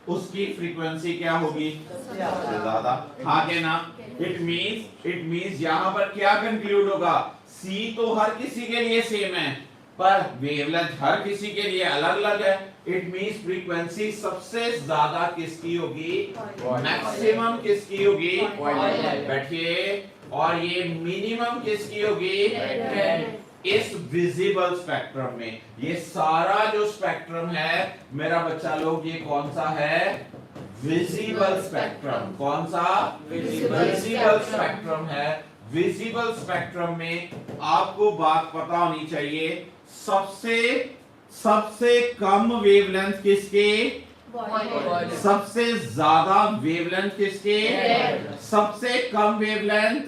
उसकी फ्रीक्वेंसी क्या होगी, सबसे ज्यादा। हाँ के ना, इट मींस यहाँ पर क्या कंक्लूड होगा, सी तो हर किसी के लिए सेम है, पर वेवलेंथ हर किसी के लिए अलग अलग है। इट मींस फ्रीक्वेंसी सबसे ज्यादा किसकी होगी, मैक्सिमम किसकी होगी, Violet। बैठिए, और ये मिनिमम किसकी होगी, Red। इस विजिबल स्पेक्ट्रम में। ये सारा जो स्पेक्ट्रम है मेरा बच्चा लोग, ये कौन सा है, विजिबल स्पेक्ट्रम। कौन सा? Visible विजिबल स्पेक्ट्रम है। विजिबल स्पेक्ट्रम में आपको बात पता होनी चाहिए, सबसे कम वेवलेंथ किसके? Violet. सबसे ज्यादा वेवलेंथ किसके? Red. सबसे कम वेवलेंथ?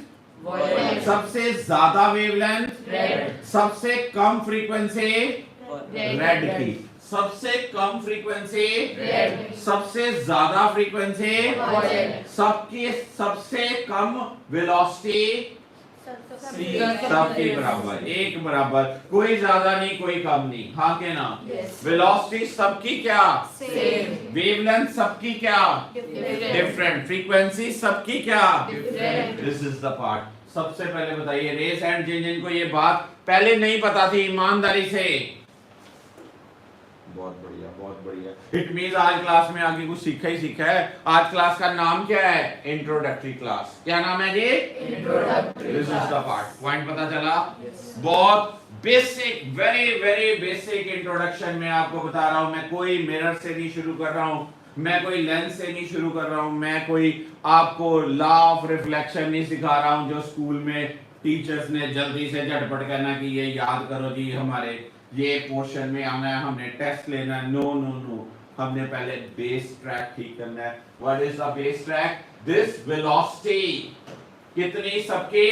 Violet. सबसे ज्यादा वेवलेंथ? Red. सबसे कम फ्रीक्वेंसी? Red. रेड की। सबसे कम फ्रीक्वेंसी? Red. सबसे ज्यादा फ्रीक्वेंसी? Violet. सबकी सबसे कम वेलोसिटी? सबके बराबर, एक बराबर, कोई ज्यादा नहीं कोई कम नहीं, हाँ के ना? Yes. वेलोसिटी सबकी क्या? Same. वेवलेंथ सबकी क्या? Different. डिफरेंट। फ्रीक्वेंसी सबकी क्या? Different. This is the part. सबसे पहले बताइए, रेस एंड जिनको ये बात पहले नहीं पता थी, ईमानदारी से। बहुत बढ़िया, बहुत बढ़िया। इट मींस आज क्लास में आगे कुछ सीखा ही सीखा है। आज क्लास का नाम क्या है? Introductory class. क्या नाम है जी? Introductory this is the class. Part. Point पता चला? बहुत basic, very very basic introduction में आपको बता रहा हूं। मैं कोई मिरर से नहीं शुरू कर रहा हूं, मैं कोई लेंस से नहीं शुरू कर रहा हूं, मैं कोई आपको लॉ ऑफ रिफ्लेक्शन नहीं सिखा रहा हूं जो स्कूल में टीचर्स ने जल्दी से झटपट करना कि ये याद करो जी, हमारे ये पोर्शन में आना है, हमने टेस्ट लेना है। नो नो नो, हमने पहले बेस ट्रैक ठीक करना है। What is the base track? This velocity कितनी सबकी?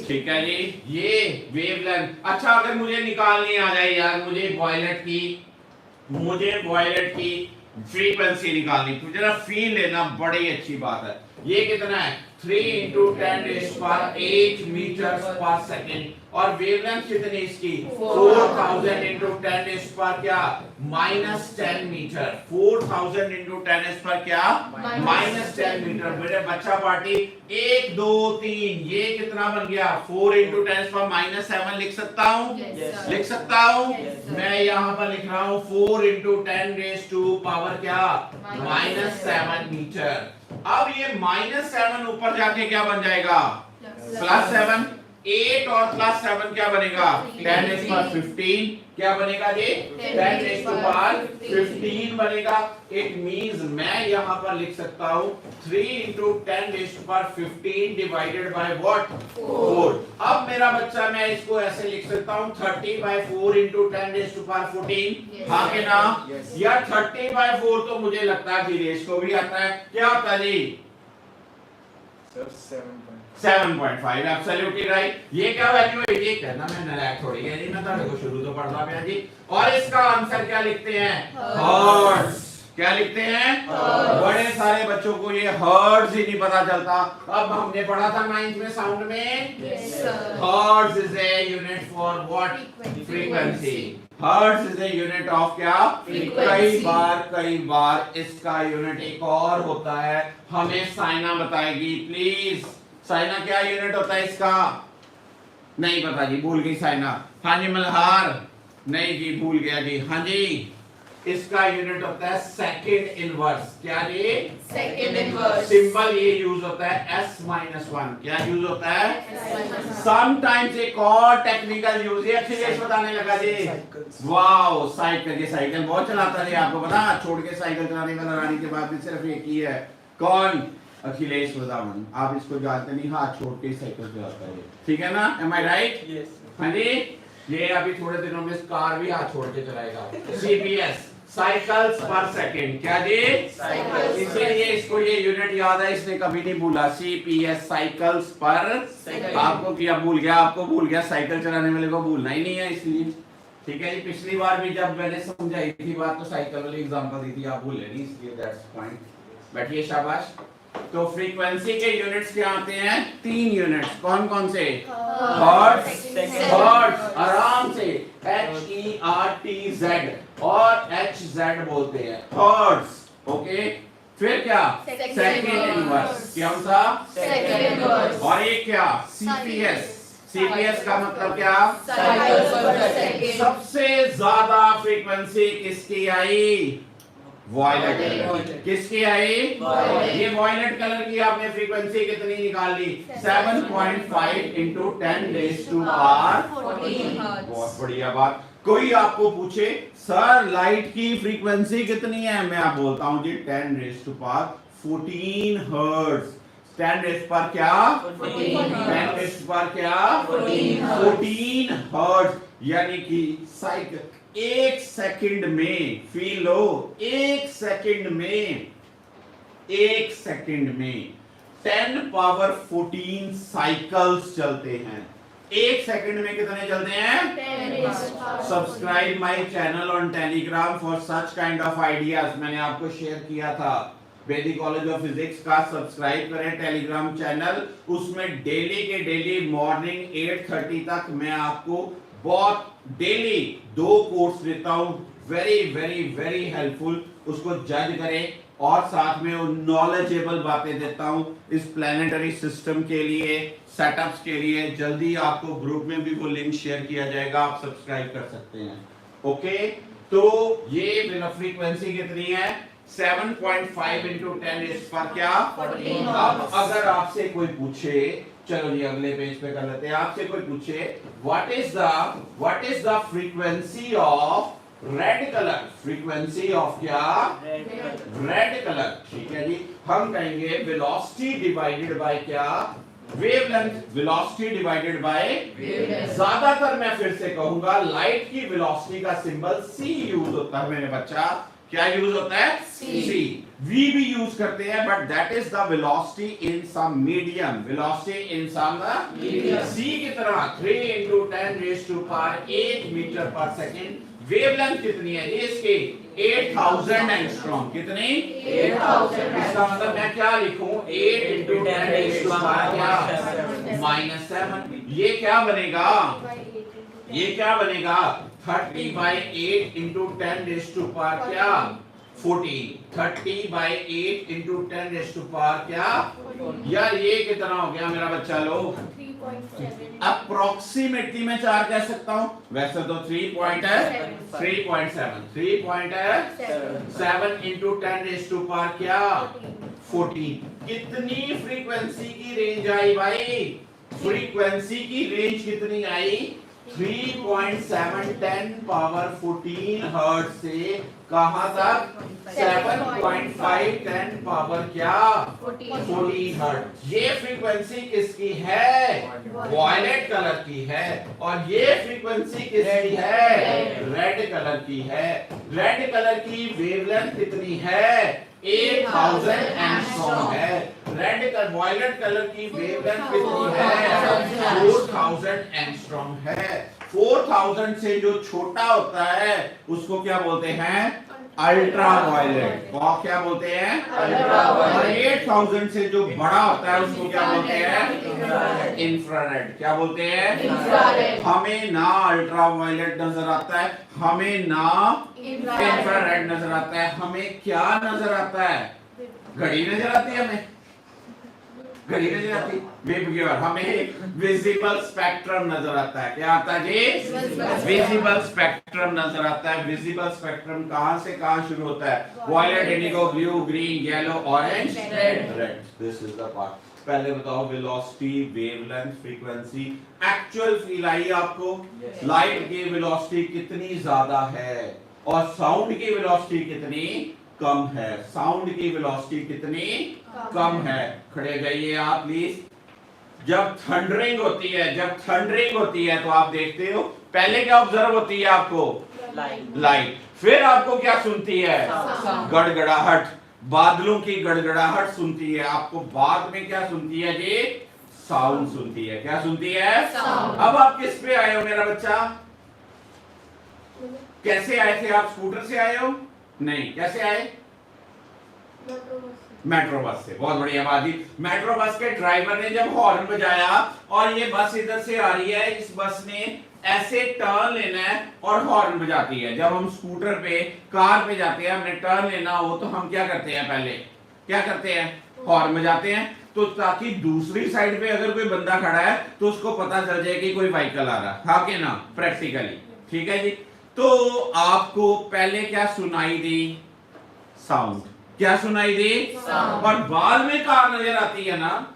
ठीक है जी। ये वेवलेंथ। अच्छा, अगर मुझे निकालनी आ जाए यार, मुझे वॉयलेट की फ्रीक्वेंसी निकालनी, तो जरा फील लेना, बड़ी अच्छी बात है। ये कितना है? 3 × 10⁸ मीटर/सेकंड। और वेवलेंथ कितनी इसकी? 4000 × 10⁻, क्या? -10 मीटर। 4000 × 10⁻, क्या? -10 मीटर। मेरे बच्चा पार्टी 1 2 3, ये कितना बन गया? 4 × 10⁻⁻7 लिख सकता हूँ? Yes, sir. लिख सकता हूँ? Yes, sir. मैं यहाँ पर लिख रहा हूँ 4 × 10⁻, क्या? -7 मीटर। अब ये -7 ऊपर जाके क्या बन जाएगा? +7। 8 और +7 क्या बनेगा? 10⁻15। क्या बनेगा जी? 10⁻15 बनेगा। इट मींस मैं यहाँ पर लिख सकता हूँ 3 × 10⁻15 डिवाइडेड बाय व्हाट? 4। अब मेरा बच्चा, मैं इसको ऐसे लिख सकता हूँ 30/4 × 10⁻14। हाँ के ना? या 30/4 तो मुझे लगता है धीरेश को भी आता है। क्या होता है जी? 7.5। Absolutely right. ये क्या वैल्यू है? ये कहना मैं नालायक थोड़ी है जी, मैं तो शुरू तो पढ़ता पाया जी। और इसका आंसर क्या लिखते हैं? हर्ट्ज। क्या लिखते हैं? बड़े सारे बच्चों को ये हर्ट्ज ही नहीं पता चलता। अब हमने पढ़ा था 9th में साउंड में, Yes, sir. Hertz is a unit for what? Frequency. Hertz is a unit of क्या? Frequency. कई बार इसका यूनिट एक और होता है, हमें साइना बताएगी। प्लीज, साइना क्या यूनिट होता है इसका? नहीं पता जी, भूल गई साइना। हाँ जी मल्हार, नहीं जी भूल गया जी। हाँ जी, इसका यूनिट होता है सेकंड इनवर्स। क्या जी? Second inverse. सिंबल ये यूज होता है S-1। क्या यूज होता है? समटाइम्स एक और टेक्निकल यूज है, अखिलेश बताने लगा जी। Wow, cycle. ये साइकिल बहुत चलाता है, आपको पता? छोड़ के साइकिल चलाने वाला रानी के बाद भी सिर्फ एक ही है। कौन? अखिलेश वदावन। आप इसको जानते नहीं, हाथ छोड़ के साइकिल चलाता है, ठीक है ना? एम आई राइट? यस। हाँ जी। ये अभी थोड़े दिनों में कार भी हाथ छोड़ के चलाएगा। CPS, साइकिल्स पर सेकंड। क्या जी? Cycles per इसीलिए इसको ये यूनिट याद है, इसने कभी नहीं भूला। CPS, साइकिल्स पर Second. आपको क्या भूल गया? आपको भूल गया, साइकिल चलाने वाले को भूलना ही नहीं है, इसलिए। ठीक है जी। पिछली बार भी जब मैंने समझाई थी बात, तो साइकिल वाली एग्जांपल दी थी, आप भूले नहीं, इसलिए दैट्स पॉइंट। बैठिए, शाबाश। तो फ्रीक्वेंसी के यूनिट्स क्या आते हैं? 3 यूनिट्स। कौन कौन से? हर्ट्ज। हर्ट्ज, आराम से HERTZ और HZ बोलते हैं, हर्ट्ज। ओके, फिर क्या? Second inverse. कौन सा? Second inverse. और ये क्या? CPS। CPS का मतलब क्या? Cycles per second. सबसे ज्यादा फ्रीक्वेंसी किसकी आई? Violet colour. किसकी आई? Violet. ये वॉयलेट कलर की आपने फ्रीक्वेंसी कितनी निकाल ली? 7.5 × 10⁻⁴। 14 बहुत बढ़िया बात। कोई आपको पूछे सर लाइट की फ्रीक्वेंसी कितनी है, मैं आप बोलता हूं जी 10⁻14 हर्ट्ज। 10⁻ क्या 10⁻ क्या 14 हर्ट्ज, यानी कि साइकिल 1 सेकंड में, फील लो 1 सेकंड में 10⁻14 साइकिल्स चलते हैं। 1 सेकंड में कितने चलते हैं? Subscribe my channel on Telegram for such kind of ideas. मैंने आपको शेयर किया था वैदिक कॉलेज ऑफ फिजिक्स का, सब्सक्राइब करें टेलीग्राम चैनल। उसमें डेली के डेली मॉर्निंग 8:30 तक मैं आपको बहुत डेली 2 कोर्स देता हूं, वेरी वेरी वेरी हेल्पफुल। उसको जज करें और साथ में नॉलेजेबल बातें देता हूं इस प्लैनेटरी सिस्टम के लिए, सेटअप्स के लिए। जल्दी आपको ग्रुप में भी वो लिंक शेयर किया जाएगा, आप सब्सक्राइब कर सकते हैं। ओके, तो ये फ्रीक्वेंसी कितनी है? 7.5 into 10⁻, क्या 14। अब अगर आपसे कोई पूछे, चलो जी अगले पेज पे कर लेते हैं। आपसे कोई पूछे what is the frequency of red colour, frequency of क्या रेड कलर, ठीक है जी। हम कहेंगे वेलोसिटी डिवाइडेड बाय क्या wavelength, velocity divided by wavelength. ज्यादातर मैं फिर से कहूंगा लाइट की वेलोसिटी का सिंबल सी यूज होता है मेरे बच्चा। क्या यूज होता है? सी। वी भी यूज करते हैं but that is the velocity in some medium, velocity in some medium. C की तरह 3 into 10⁸ मीटर पर सेकंड। वेवलेंथ कितनी है ये इसकी? 8000 एंगस्ट्रॉम। कितनी? 8000। इसका मतलब मैं क्या लिखूं? 8 into 10⁻, क्या -7। ये क्या बनेगा? ये क्या बनेगा? 30/8 into 10⁻, क्या 14। 30/8 into 10⁻, क्या यार ये कितना हो गया मेरा बच्चा लोग? 3.7। अप्रोक्सीमेटली मैं 4 कह सकता हूं, वैसे तो 3.7 into 10⁻, क्या 14। कितनी फ्रीक्वेंसी की रेंज आई भाई? फ्रीक्वेंसी की रेंज कितनी आई? 3.7 10⁻14 हर्ट्ज से कहां तक? 7.5 10⁻, क्या 14 हर्ट्ज। ये फ्रीक्वेंसी किसकी है? वॉयलेट कलर की है। और ये फ्रीक्वेंसी किसकी है? रेड कलर की है। रेड कलर की वेवलेंथ कितनी है? 8000 एंगस्ट्रॉम है। रेड कलर वॉयलेट कलर की वेवलेंथ कितनी है? 4000 एंगस्ट्रॉम है। 4000 से जो छोटा होता है उसको क्या बोलते हैं? Ultra violet. क्या बोलते हैं? Ultra violet. 8000 से जो बड़ा होता है उसको क्या बोलते हैं? इंफ्रारेड। क्या बोलते हैं? इंफ्रारेड। हमें ना अल्ट्रा वायलेट नजर आता है, हमें ना इंफ्रारेड नजर आता है, हमें क्या नजर आता है? घड़ी नजर आती है, हमें घड़ी नजर आती है, हमें विजिबल स्पेक्ट्रम नजर आता है। क्या आता है जी? विजिबल स्पेक्ट्रम नजर आता है। विजिबल स्पेक्ट्रम कहां से कहां शुरू होता है? Violet, indigo, blue, green, yellow, orange, red. This is the part. पहले बताओ velocity, wavelength, frequency. Actual feel I आपको? लाइट की वेलोसिटी कितनी ज्यादा है और साउंड की वेलोसिटी कितनी कम है? साउंड की वेलोसिटी कितनी कम है। खड़े जाइए आप प्लीज। जब थंडरिंग होती है, तो आप देखते हो पहले क्या ऑब्जर्व होती है आपको? लाइट। फिर आपको क्या सुनती है? गड़गड़ाहट, बादलों की गड़गड़ाहट सुनती है। आपको बाद में क्या सुनती है जी? साउंड सुनती है। क्या सुनती है? अब आप किस पे आए हो मेरा बच्चा? कैसे आए थे आप? स्कूटर से आए हो? नहीं, कैसे आए? मेट्रो बस से। बहुत बढ़िया बात ही। मेट्रो बस के ड्राइवर ने जब हॉर्न बजाया और ये बस इधर से आ रही है, इस बस ने ऐसे टर्न लेना है और हॉर्न बजाती है। जब हम स्कूटर पे, कार पे जाते हैं, हमने टर्न लेना हो तो हम क्या करते हैं? पहले क्या करते हैं? हॉर्न बजाते हैं, तो ताकि दूसरी साइड पे अगर कोई बंदा खड़ा है तो उसको पता चल जाए कि कोई व्हीकल आ रहा है। हाँ कि ना? प्रैक्टिकली। ठीक है जी। तो आपको पहले क्या सुनाई दी? साउंड। क्या सुनाई दी? और बाद में कार नजर आती है ना?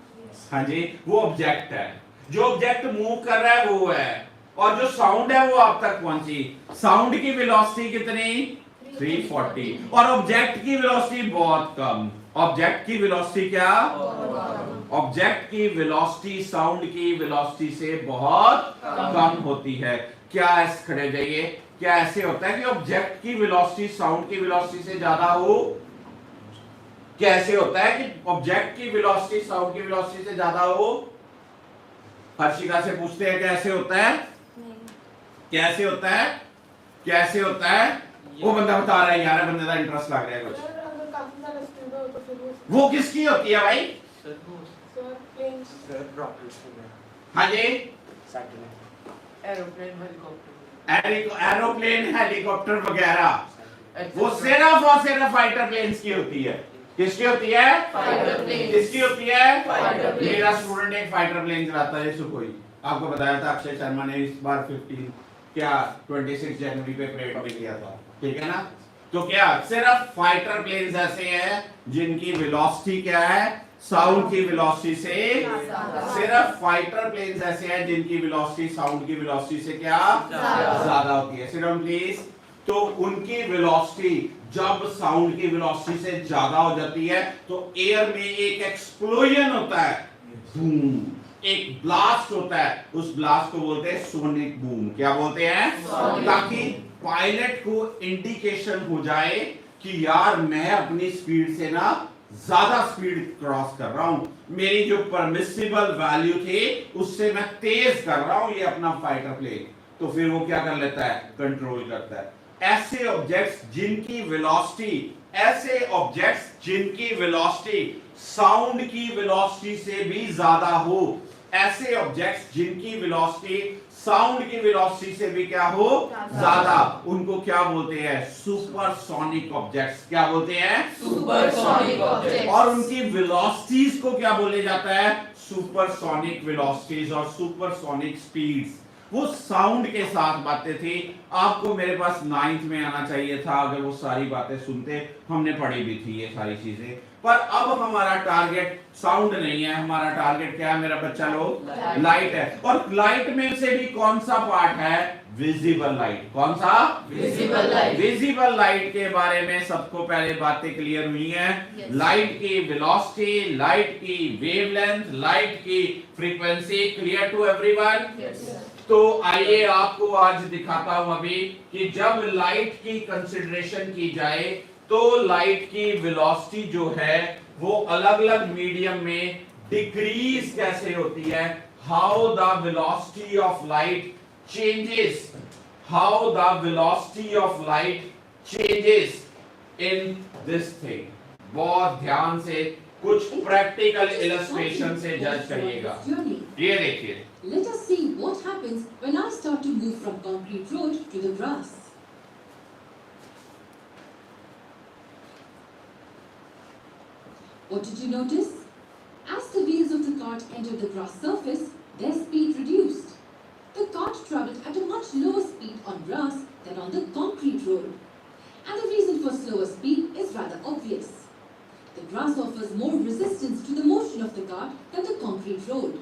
हाँ जी, वो ऑब्जेक्ट है। जो ऑब्जेक्ट मूव कर रहा है वो है और जो साउंड है वो आप तक पहुंची। साउंड की वेलोसिटी कितनी? 340। और ऑब्जेक्ट की वेलोसिटी बहुत कम। ऑब्जेक्ट की वेलोसिटी क्या? ऑब्जेक्ट की वेलोसिटी साउंड की वेलोसिटी से बहुत कम होती है। क्या ऐसे खड़े जाइए, क्या ऐसे होता है कि ऑब्जेक्ट की वेलोसिटी साउंड की वेलोसिटी से ज्यादा हो? कैसे होता है कि ऑब्जेक्ट की वेलोसिटी साउंड की वेलोसिटी से ज्यादा हो? हर्षिका से पूछते हैं कैसे होता है? कैसे होता है? कैसे होता है? वो बंदा बता रहा है यार, बंदे का इंटरेस्ट लग रहा है कुछ। अगर काफी सारा स्पीड हो तो फिर वो किसकी होती है भाई? सर वो प्लेन सर रॉकेट्स वगैरह, हाँ जी, satellite, aeroplane, helicopter, aeroplane helicopter वगैरह वो सिर्फ और सिर्फ फाइटर प्लेन्स की होती है। किसकी होती है? Fighter plane. किसकी होती है? Fighter plane. मेरा स्टूडेंट एक फाइटर प्लेन चलाता है सुखोई। आपको बताया था अक्षय शर्मा ने इस बार 26 जनवरी पे परेड में किया था, ठीक है ना? तो क्या सिर्फ फाइटर प्लेन्स ऐसे हैं जिनकी वेलोसिटी क्या है? साउंड की वेलोसिटी से सिर्फ फाइटर प्लेन्स ऐसे हैं जिनकी वेलोसिटी साउंड की वेलोसिटी से क्या ज्यादा होती है। Sit down please. तो उनकी वेलोसिटी जब साउंड की वेलोसिटी से ज्यादा हो जाती है तो एयर में एक एक्सप्लोजन होता है, बूम, एक ब्लास्ट होता है। उस ब्लास्ट को बोलते हैं सोनिक बूम। क्या बोलते हैं? ताकि पायलट को इंडिकेशन हो जाए कि यार मैं अपनी स्पीड से ना ज्यादा स्पीड क्रॉस कर रहा हूं, मेरी जो परमिसिबल वैल्यू थी उससे मैं तेज कर रहा हूं, ये अपना फाइटर प्लेन। तो फिर वो क्या कर लेता है? कंट्रोल करता है। ऐसे ऑब्जेक्ट्स जिनकी वेलोसिटी साउंड की वेलोसिटी से भी ज्यादा हो, ऐसे ऑब्जेक्ट्स जिनकी वेलोसिटी साउंड की वेलोसिटी से भी क्या हो? ज्यादा, उनको क्या बोलते हैं? Supersonic objects. क्या बोलते हैं? Supersonic objects. और उनकी वेलोसिटीज को क्या बोले जाता है? सुपरसोनिक वेलोसिटीज और सुपरसोनिक स्पीड्स। वो साउंड के साथ बातें थी। आपको मेरे पास 9th में आना चाहिए था अगर वो सारी बातें सुनते। हमने पढ़ी भी थी ये सारी चीजें। पर अब हमारा टारगेट साउंड नहीं है, हमारा टारगेट क्या है मेरा बच्चा लोग? लाइट है। और लाइट में से भी कौन सा पार्ट है? Visible light. कौन सा? Visible light. विजिबल लाइट के बारे में सबको पहले बातें क्लियर हुई हैं। लाइट की वेलोसिटी, लाइट की वेवलेंथ, लाइट की फ्रीक्वेंसी। Clear to everyone? तो आइए आपको आज दिखाता हूं अभी कि जब लाइट की कंसीडरेशन की जाए तो लाइट की वेलोसिटी जो है वो अलग अलग मीडियम में डिक्रीज कैसे होती है। How the velocity of light changes, how the velocity of light changes in this thing. बहुत ध्यान से कुछ प्रैक्टिकल इलस्ट्रेशन से जज करिएगा। ये देखिए, Let us see what happens when I start to move from concrete road to the grass. What did you notice? As the wheels of the cart entered the grass surface, their speed reduced. The cart travelled at a much lower speed on grass than on the concrete road. And the reason for slower speed is rather obvious. The grass offers more resistance to the motion of the cart than the concrete road.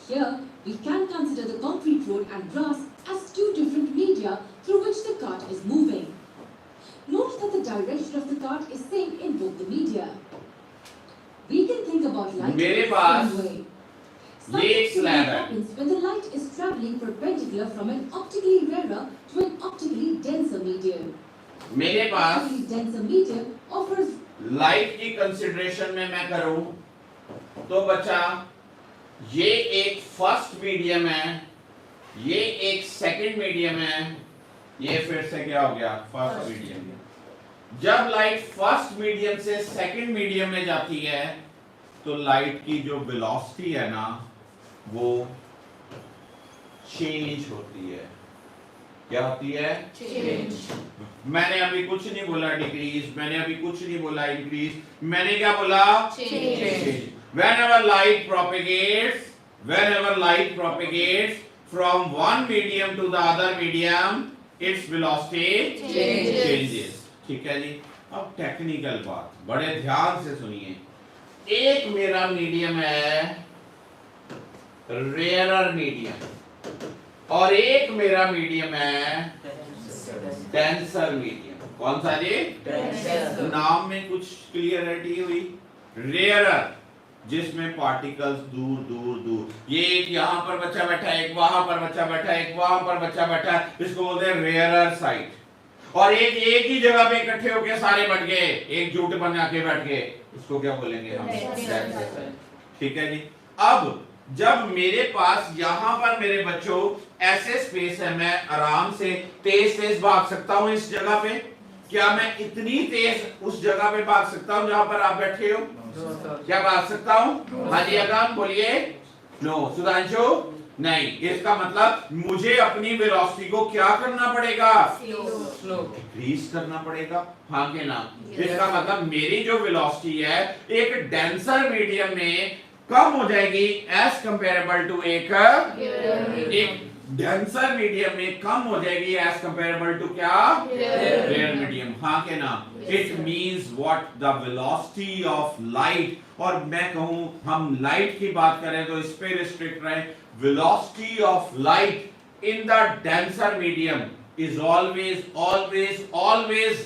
Here, we can consider the concrete road and grass as two different media through which the cart is moving. Note that the direction of the cart is same in both the media. We can think about light मेरे in the pass same way. ये Something एक similar slab है। happens when the light is traveling perpendicular from an optically rarer to an optically denser medium. मेरे पास Optically denser medium offers light की कंसीडरेशन में मैं करूं तो बच्चा ये एक फर्स्ट मीडियम है, ये एक सेकंड मीडियम है, ये फिर से क्या हो गया? First medium. जब लाइट फर्स्ट मीडियम से सेकंड मीडियम में जाती है तो लाइट की जो वेलोसिटी है ना वो चेंज होती है। क्या होती है? चेंज। मैंने अभी कुछ नहीं बोला डिक्रीज, मैंने अभी कुछ नहीं बोला इंक्रीज, मैंने क्या बोला? Change. Whenever light propagates from one medium to the other medium, its velocity changes. ठीक है जी। अब टेक्निकल बात बड़े ध्यान से सुनिए। एक मेरा मीडियम है रेयरर मीडियम, और एक मेरा मीडियम है डेंसर मीडियम। कौन सा जी? नाम में कुछ क्लियरिटी हुई। रेयरर, जिसमें पार्टिकल्स दूर दूर दूर, ये एक यहाँ पर बच्चा बैठा है, एक वहां पर बच्चा बैठा है, एक वहां पर बच्चा बैठा है, इसको बोलते हैं रेयरर साइट। और एक ही जगह पे इकट्ठे होके सारे बैठ गए, एक जुट बना के बैठ गए, इसको क्या बोलेंगे हम? ठीक है जी। अब जब मेरे पास यहाँ पर मेरे बच्चों ऐसे स्पेस है, मैं आराम से तेज भाग सकता हूँ इस जगह पे। क्या मैं इतनी तेज उस जगह पे भाग सकता हूँ जहां पर आप बैठे हो? क्या भाग सकता हूँ? हाँ जी अगम बोलिए। नो। सुधांशु? नहीं। इसका मतलब मुझे अपनी वेलोसिटी को क्या करना पड़ेगा? डिक्रीज करना पड़ेगा। हाँ के ना? इसका मतलब मेरी जो वेलोसिटी है एक डेंसर मीडियम में कम हो जाएगी एज कंपेरेबल टू एक डेंसर मीडियम में कम हो जाएगी एज कंपेरेबल टू क्या? Rare medium. हाँ के ना? It means what? The velocity of light. और मैं कहूं हम लाइट की बात करें तो इस पे रिस्ट्रिक्ट रहे। Velocity of light in the denser medium is always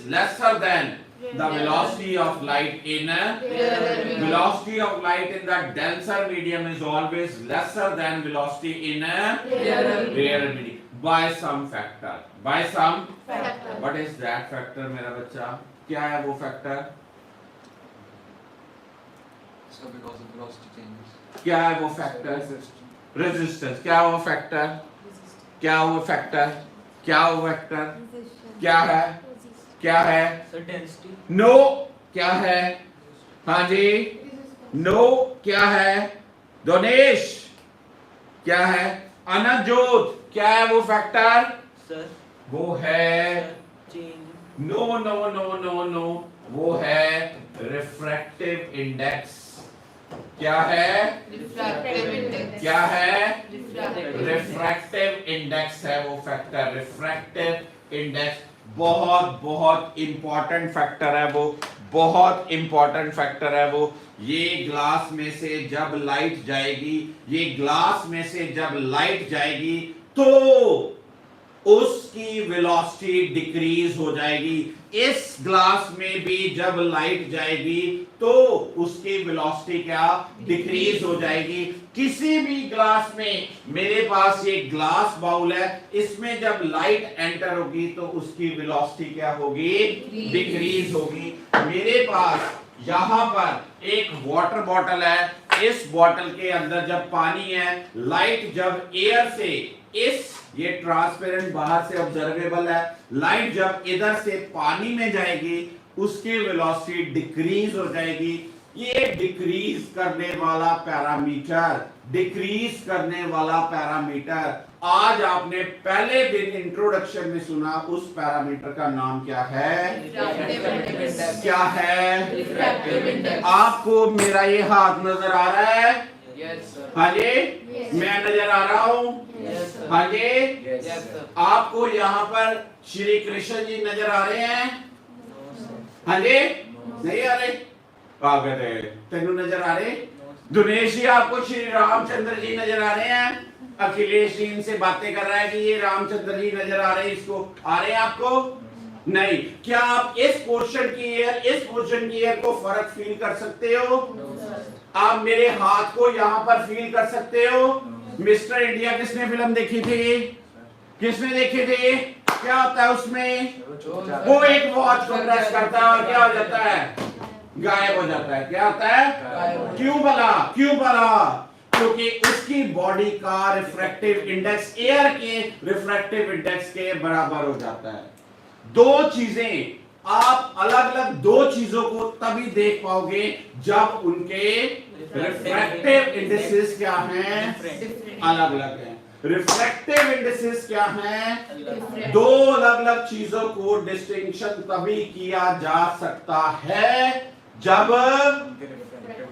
lesser than the velocity of light in velocity of light in the denser medium is always lesser than velocity in rarer medium by some factor. What is that factor मेरा बच्चा? क्या है वो factor? So because the velocity changes. क्या है वो factor? Resistance. क्या है वो factor? क्या है वो factor? क्या वो वेक्टर? क्या है? क्या है? Sir density. नो। क्या है? हाँ जी। नो। क्या है? दोनेश क्या है? अनजोत क्या है वो फैक्टर? सर वो है change. No no no no no, वो है रिफ्रैक्टिव इंडेक्स। क्या है? क्या है? रिफ्रैक्टिव इंडेक्स है वो फैक्टर। रिफ्रैक्टिव इंडेक्स बहुत बहुत इंपॉर्टेंट फैक्टर है वो, बहुत इंपॉर्टेंट फैक्टर है वो। ये ग्लास में से जब लाइट जाएगी, ये ग्लास में से जब लाइट जाएगी तो उसकी वेलोसिटी डिक्रीज हो जाएगी। इस ग्लास में भी जब लाइट जाएगी तो उसकी वेलोसिटी क्या? डिक्रीज हो जाएगी। किसी भी ग्लास में, मेरे पास ये ग्लास बाउल है, इसमें जब लाइट एंटर होगी तो उसकी वेलोसिटी क्या होगी? डिक्रीज होगी। मेरे पास यहां पर एक वाटर बॉटल है, इस बॉटल के अंदर जब पानी है, लाइट जब एयर से ये ट्रांसपेरेंट बाहर से ऑब्जर्वेबल है, लाइट जब इधर से पानी में जाएगी उसकी वेलोसिटी डिक्रीज हो जाएगी। ये डिक्रीज करने वाला पैरामीटर आज आपने पहले दिन इंट्रोडक्शन में सुना, उस पैरामीटर का नाम क्या है? क्या है? आपको मेरा ये हाथ नजर आ रहा है? हाँ जी। मैं नजर आ रहा हूँ? हाँ जी। आपको यहाँ पर श्री कृष्ण जी नजर आ रहे हैं? हाँ जी। नहीं आ रहे? आ गए। तेनू नजर आ रहे? दिनेश जी आपको श्री रामचंद्र जी नजर आ रहे हैं? अखिलेश जी इनसे बातें कर रहा है कि ये रामचंद्र जी नजर आ रहे हैं, इसको आ रहे हैं आपको? नहीं। क्या आप इस पोर्शन की एयर को फर्क फील कर सकते हो? आप मेरे हाथ को यहाँ पर फील कर सकते हो? मिस्टर इंडिया किसने फिल्म देखी थी? किसने देखी थी? क्या होता है उसमें? वो एक वॉच को प्रेस करता है और क्या हो जाता है? गायब हो जाता है। क्या होता है? क्यों भला? क्योंकि उसकी बॉडी का रिफ्रैक्टिव इंडेक्स एयर के रिफ्रैक्टिव इंडेक्स के बराबर हो जाता है। दो चीजें, आप अलग अलग दो चीजों को तभी देख पाओगे जब उनके रिफ्रैक्टिव इंडेक्सेस क्या हैं? अलग अलग हैं। रिफ्रैक्टिव इंडेक्सेस क्या हैं? दो अलग अलग चीजों को डिस्टिंक्शन तभी किया जा सकता है जब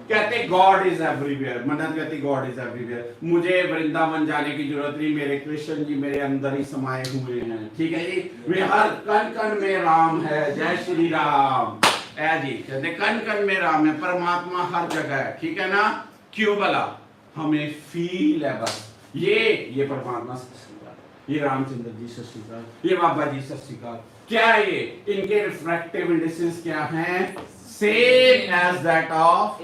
कहते गॉड इज एवरीवेयर। मन्नत कहती गॉड इज एवरीवेयर। मुझे वृंदावन जाने की जरूरत नहीं, मेरे कृष्ण जी मेरे अंदर ही समाये हुए हैं। ठीक है जी। वे हर कण कण में राम है। जय श्री राम। ऐ जी कहते कण कण में राम है, परमात्मा हर जगह है। ठीक है ना? क्यों भला? हमें फील है बस। ये परमात्मा से ये रामचंद्र जी सत श्री अकाल, ये बाबा जी सत श्री अकाल। क्या है ये? इनके रिफ्रैक्टिव इंडिसेस क्या हैं? Same as that of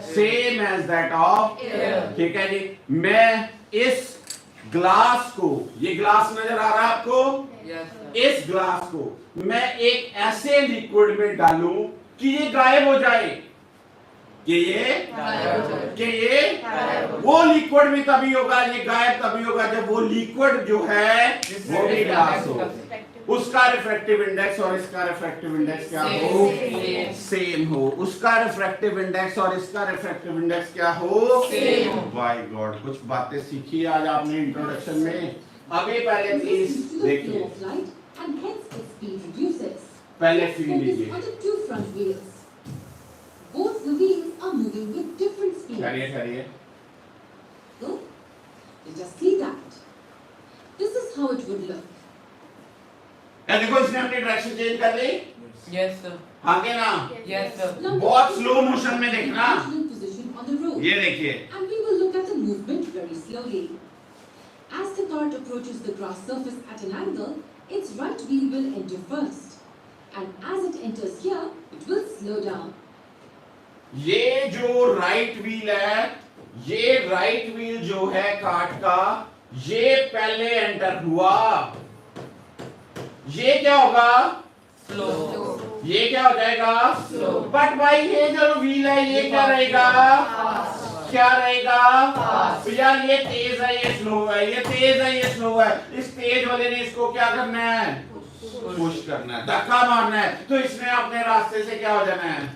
same as that of ठीक है जी। मैं इस ग्लास को, ये ग्लास नजर आ रहा है आपको? इस ग्लास को मैं एक ऐसे लिक्विड में डालूं कि ये गायब हो जाए, कि ये वो लिक्विड भी तभी होगा, ये गायब तभी होगा जब वो लिक्विड जो है वो भी ग्लास हो, उसका रिफ्रैक्टिव इंडेक्स और इसका रिफ्रैक्टिव इंडेक्स क्या हो? सेम हो। उसका रिफ्रैक्टिव इंडेक्स और इसका रिफ्रैक्टिव इंडेक्स क्या हो? सेम हो। बाय गॉड, कुछ बातें सीखी आज आपने इंट्रोडक्शन में। अभी पहले प्लीज देखिए, and hence its speed reduces. पहले Let's फील focus लीजिए। on the two front wheels. Both the wheels are moving with different speeds. ठहरिए। So, you just see that. This is how it would look. देखो इसने अपनी डायरेक्शन चेंज कर ली। Yes, sir. हाँ के ना? Yes, sir. Now बहुत let's slow look at motion में the देखना। original position on the road. ये देखिए, And we will look at the movement very slowly. As the cart approaches the grass surface at an angle, its right wheel will enter first. And as it enters here, it will slow down. ये जो राइट व्हील है, ये राइट व्हील जो है कार्ट का, ये पहले एंटर हुआ। ये क्या होगा? Slow. ये क्या हो जाएगा? बट भाई ये जो व्हील है ये क्या रहेगा? क्या रहेगा? तो यार ये तेज है, ये स्लो है, ये तेज है, ये स्लो है। इस तेज वाले ने इसको क्या करना है? पुश करना है, धक्का मारना है। तो इसने अपने रास्ते से क्या हो जाना है?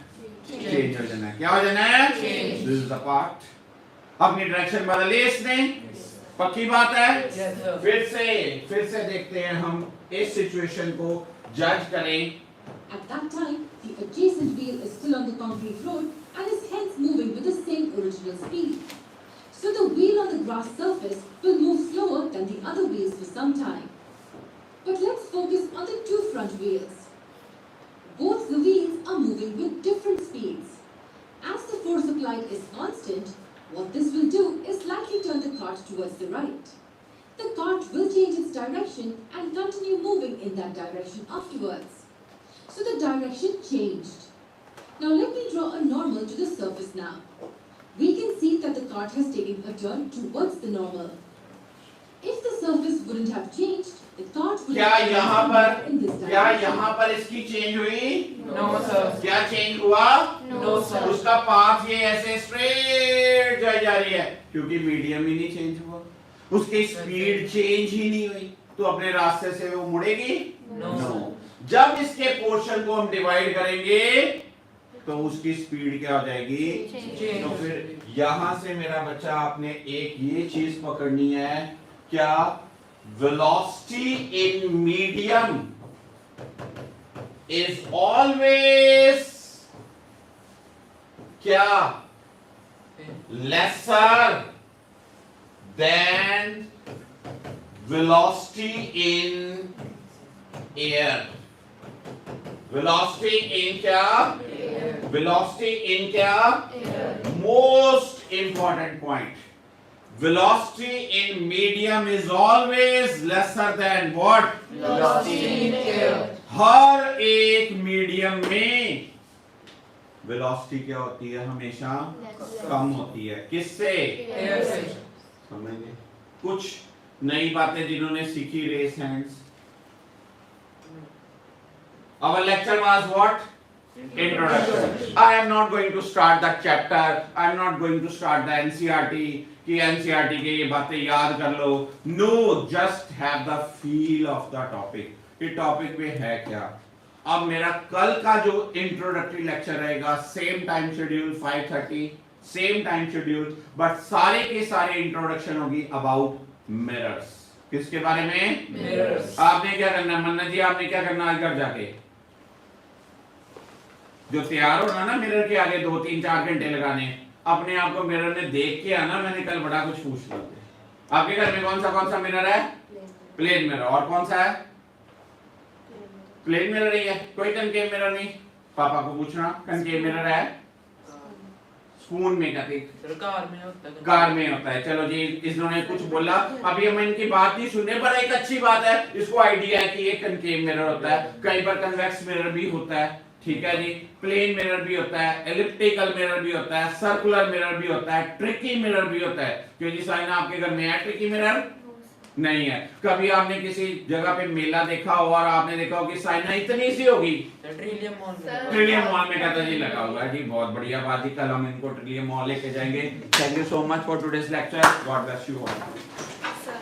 चेंज हो जाना है। क्या हो जाना है? This is the part. अपनी डायरेक्शन बदली इसने, पक्की बात है। Yes, sir. फिर से देखते हैं हम इस सिचुएशन को जज करें। At that time, the adjacent wheel is still on the concrete road and is hence moving with the same original speed. So the wheel on the grass surface will move slower than the other wheels for some time. But let's focus on the two front wheels. Both the wheels are moving with different speeds. As the force applied is constant, what this will do is slightly turn the cart towards the right. The cart will change its direction and continue moving in that direction afterwards. So the direction changed. Now let me draw a normal to the surface now. We can see that the cart has taken a turn towards the normal. If the surface wouldn't have changed, the cart would क्या have यहाँ पर in this क्या direction. यहाँ पर इसकी चेंज हुई? No, sir. क्या चेंज हुआ? No, sir. उसका पाथ ये ऐसे स्ट्रेट जा रही है क्योंकि मीडियम ही नहीं चेंज हुआ, उसकी स्पीड चेंज ही नहीं हुई, तो अपने रास्ते से वो मुड़ेगी? No. जब इसके पोर्शन को हम डिवाइड करेंगे तो उसकी स्पीड क्या हो जाएगी? Change. तो फिर यहां से मेरा बच्चा आपने एक ये चीज पकड़नी है, क्या? Velocity in medium is always क्या? Lesser than velocity in air. Velocity in क्या? वेलोसिटी इन क्या? Most important point, velocity in medium is always lesser than what? Velocity in air. हर एक मीडियम में वेलोसिटी क्या होती है? हमेशा कम होती है। किससे? Air से. समझे? कुछ नई बातें जिन्होंने सीखी, raise hands. Our lecture was what? Introduction. I am not going to start that chapter. I am not going to start the NCERT कि NCERT के ये बातें याद कर लो। No, just have the feel of the topic. ये टॉपिक में है क्या? अब मेरा कल का जो इंट्रोडक्टरी लेक्चर रहेगा, same time schedule 5:30, same time schedule, but सारे के सारे इंट्रोडक्शन होगी अबाउट मिरर्स। किसके बारे में? Mirrors. आपने क्या करना है मन्ना जी? आपने क्या करना आज घर जाके? जो तैयार होना ना मिरर के आगे 2-3-4 घंटे लगाने, अपने आप को मिरर में देख के आना। मैंने कल बड़ा कुछ पूछ लिया। आपके घर में कौन सा मिरर है? Plane mirror. और कौन सा है? प्लेन मिरर ही है, कोई कनकेव मिरर नहीं। पापा को पूछना कनकेव मिरर है? स्पून में कहते हैं, सर कार में होता है। कार में होता है। चलो जी, इन्होंने कुछ बोला, अभी हम इनकी बात नहीं सुने, पर एक अच्छी बात है, इसको आइडिया है कि ये कनकेव मिरर होता है, कई बार कन्वेक्स मिरर भी होता है, ठीक है जी, प्लेन मिरर भी होता है, एलिप्टिकल मिरर भी होता है, सर्कुलर मिरर भी होता है, ट्रिकी मिरर भी होता है। क्यों जी साइना, आपके घर में है ट्रिकी मिरर? नहीं है। कभी आपने किसी जगह पे मेला देखा हो और आपने देखा हो कि साइना इतनी सी होगी, सर ट्रिलियम मॉल में। सर, ट्रिलियम मॉल में कहता जी लगा हुआ है जी, बहुत बढ़िया बात है, कल हम इनको ट्रिलियम मॉल लेके जाएंगे। Thank you so much for today's lecture, God bless you all. Sir,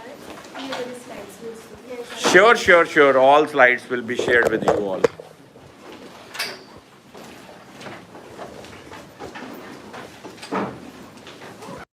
here are the slides. Will Sure, all slides will be shared with you all.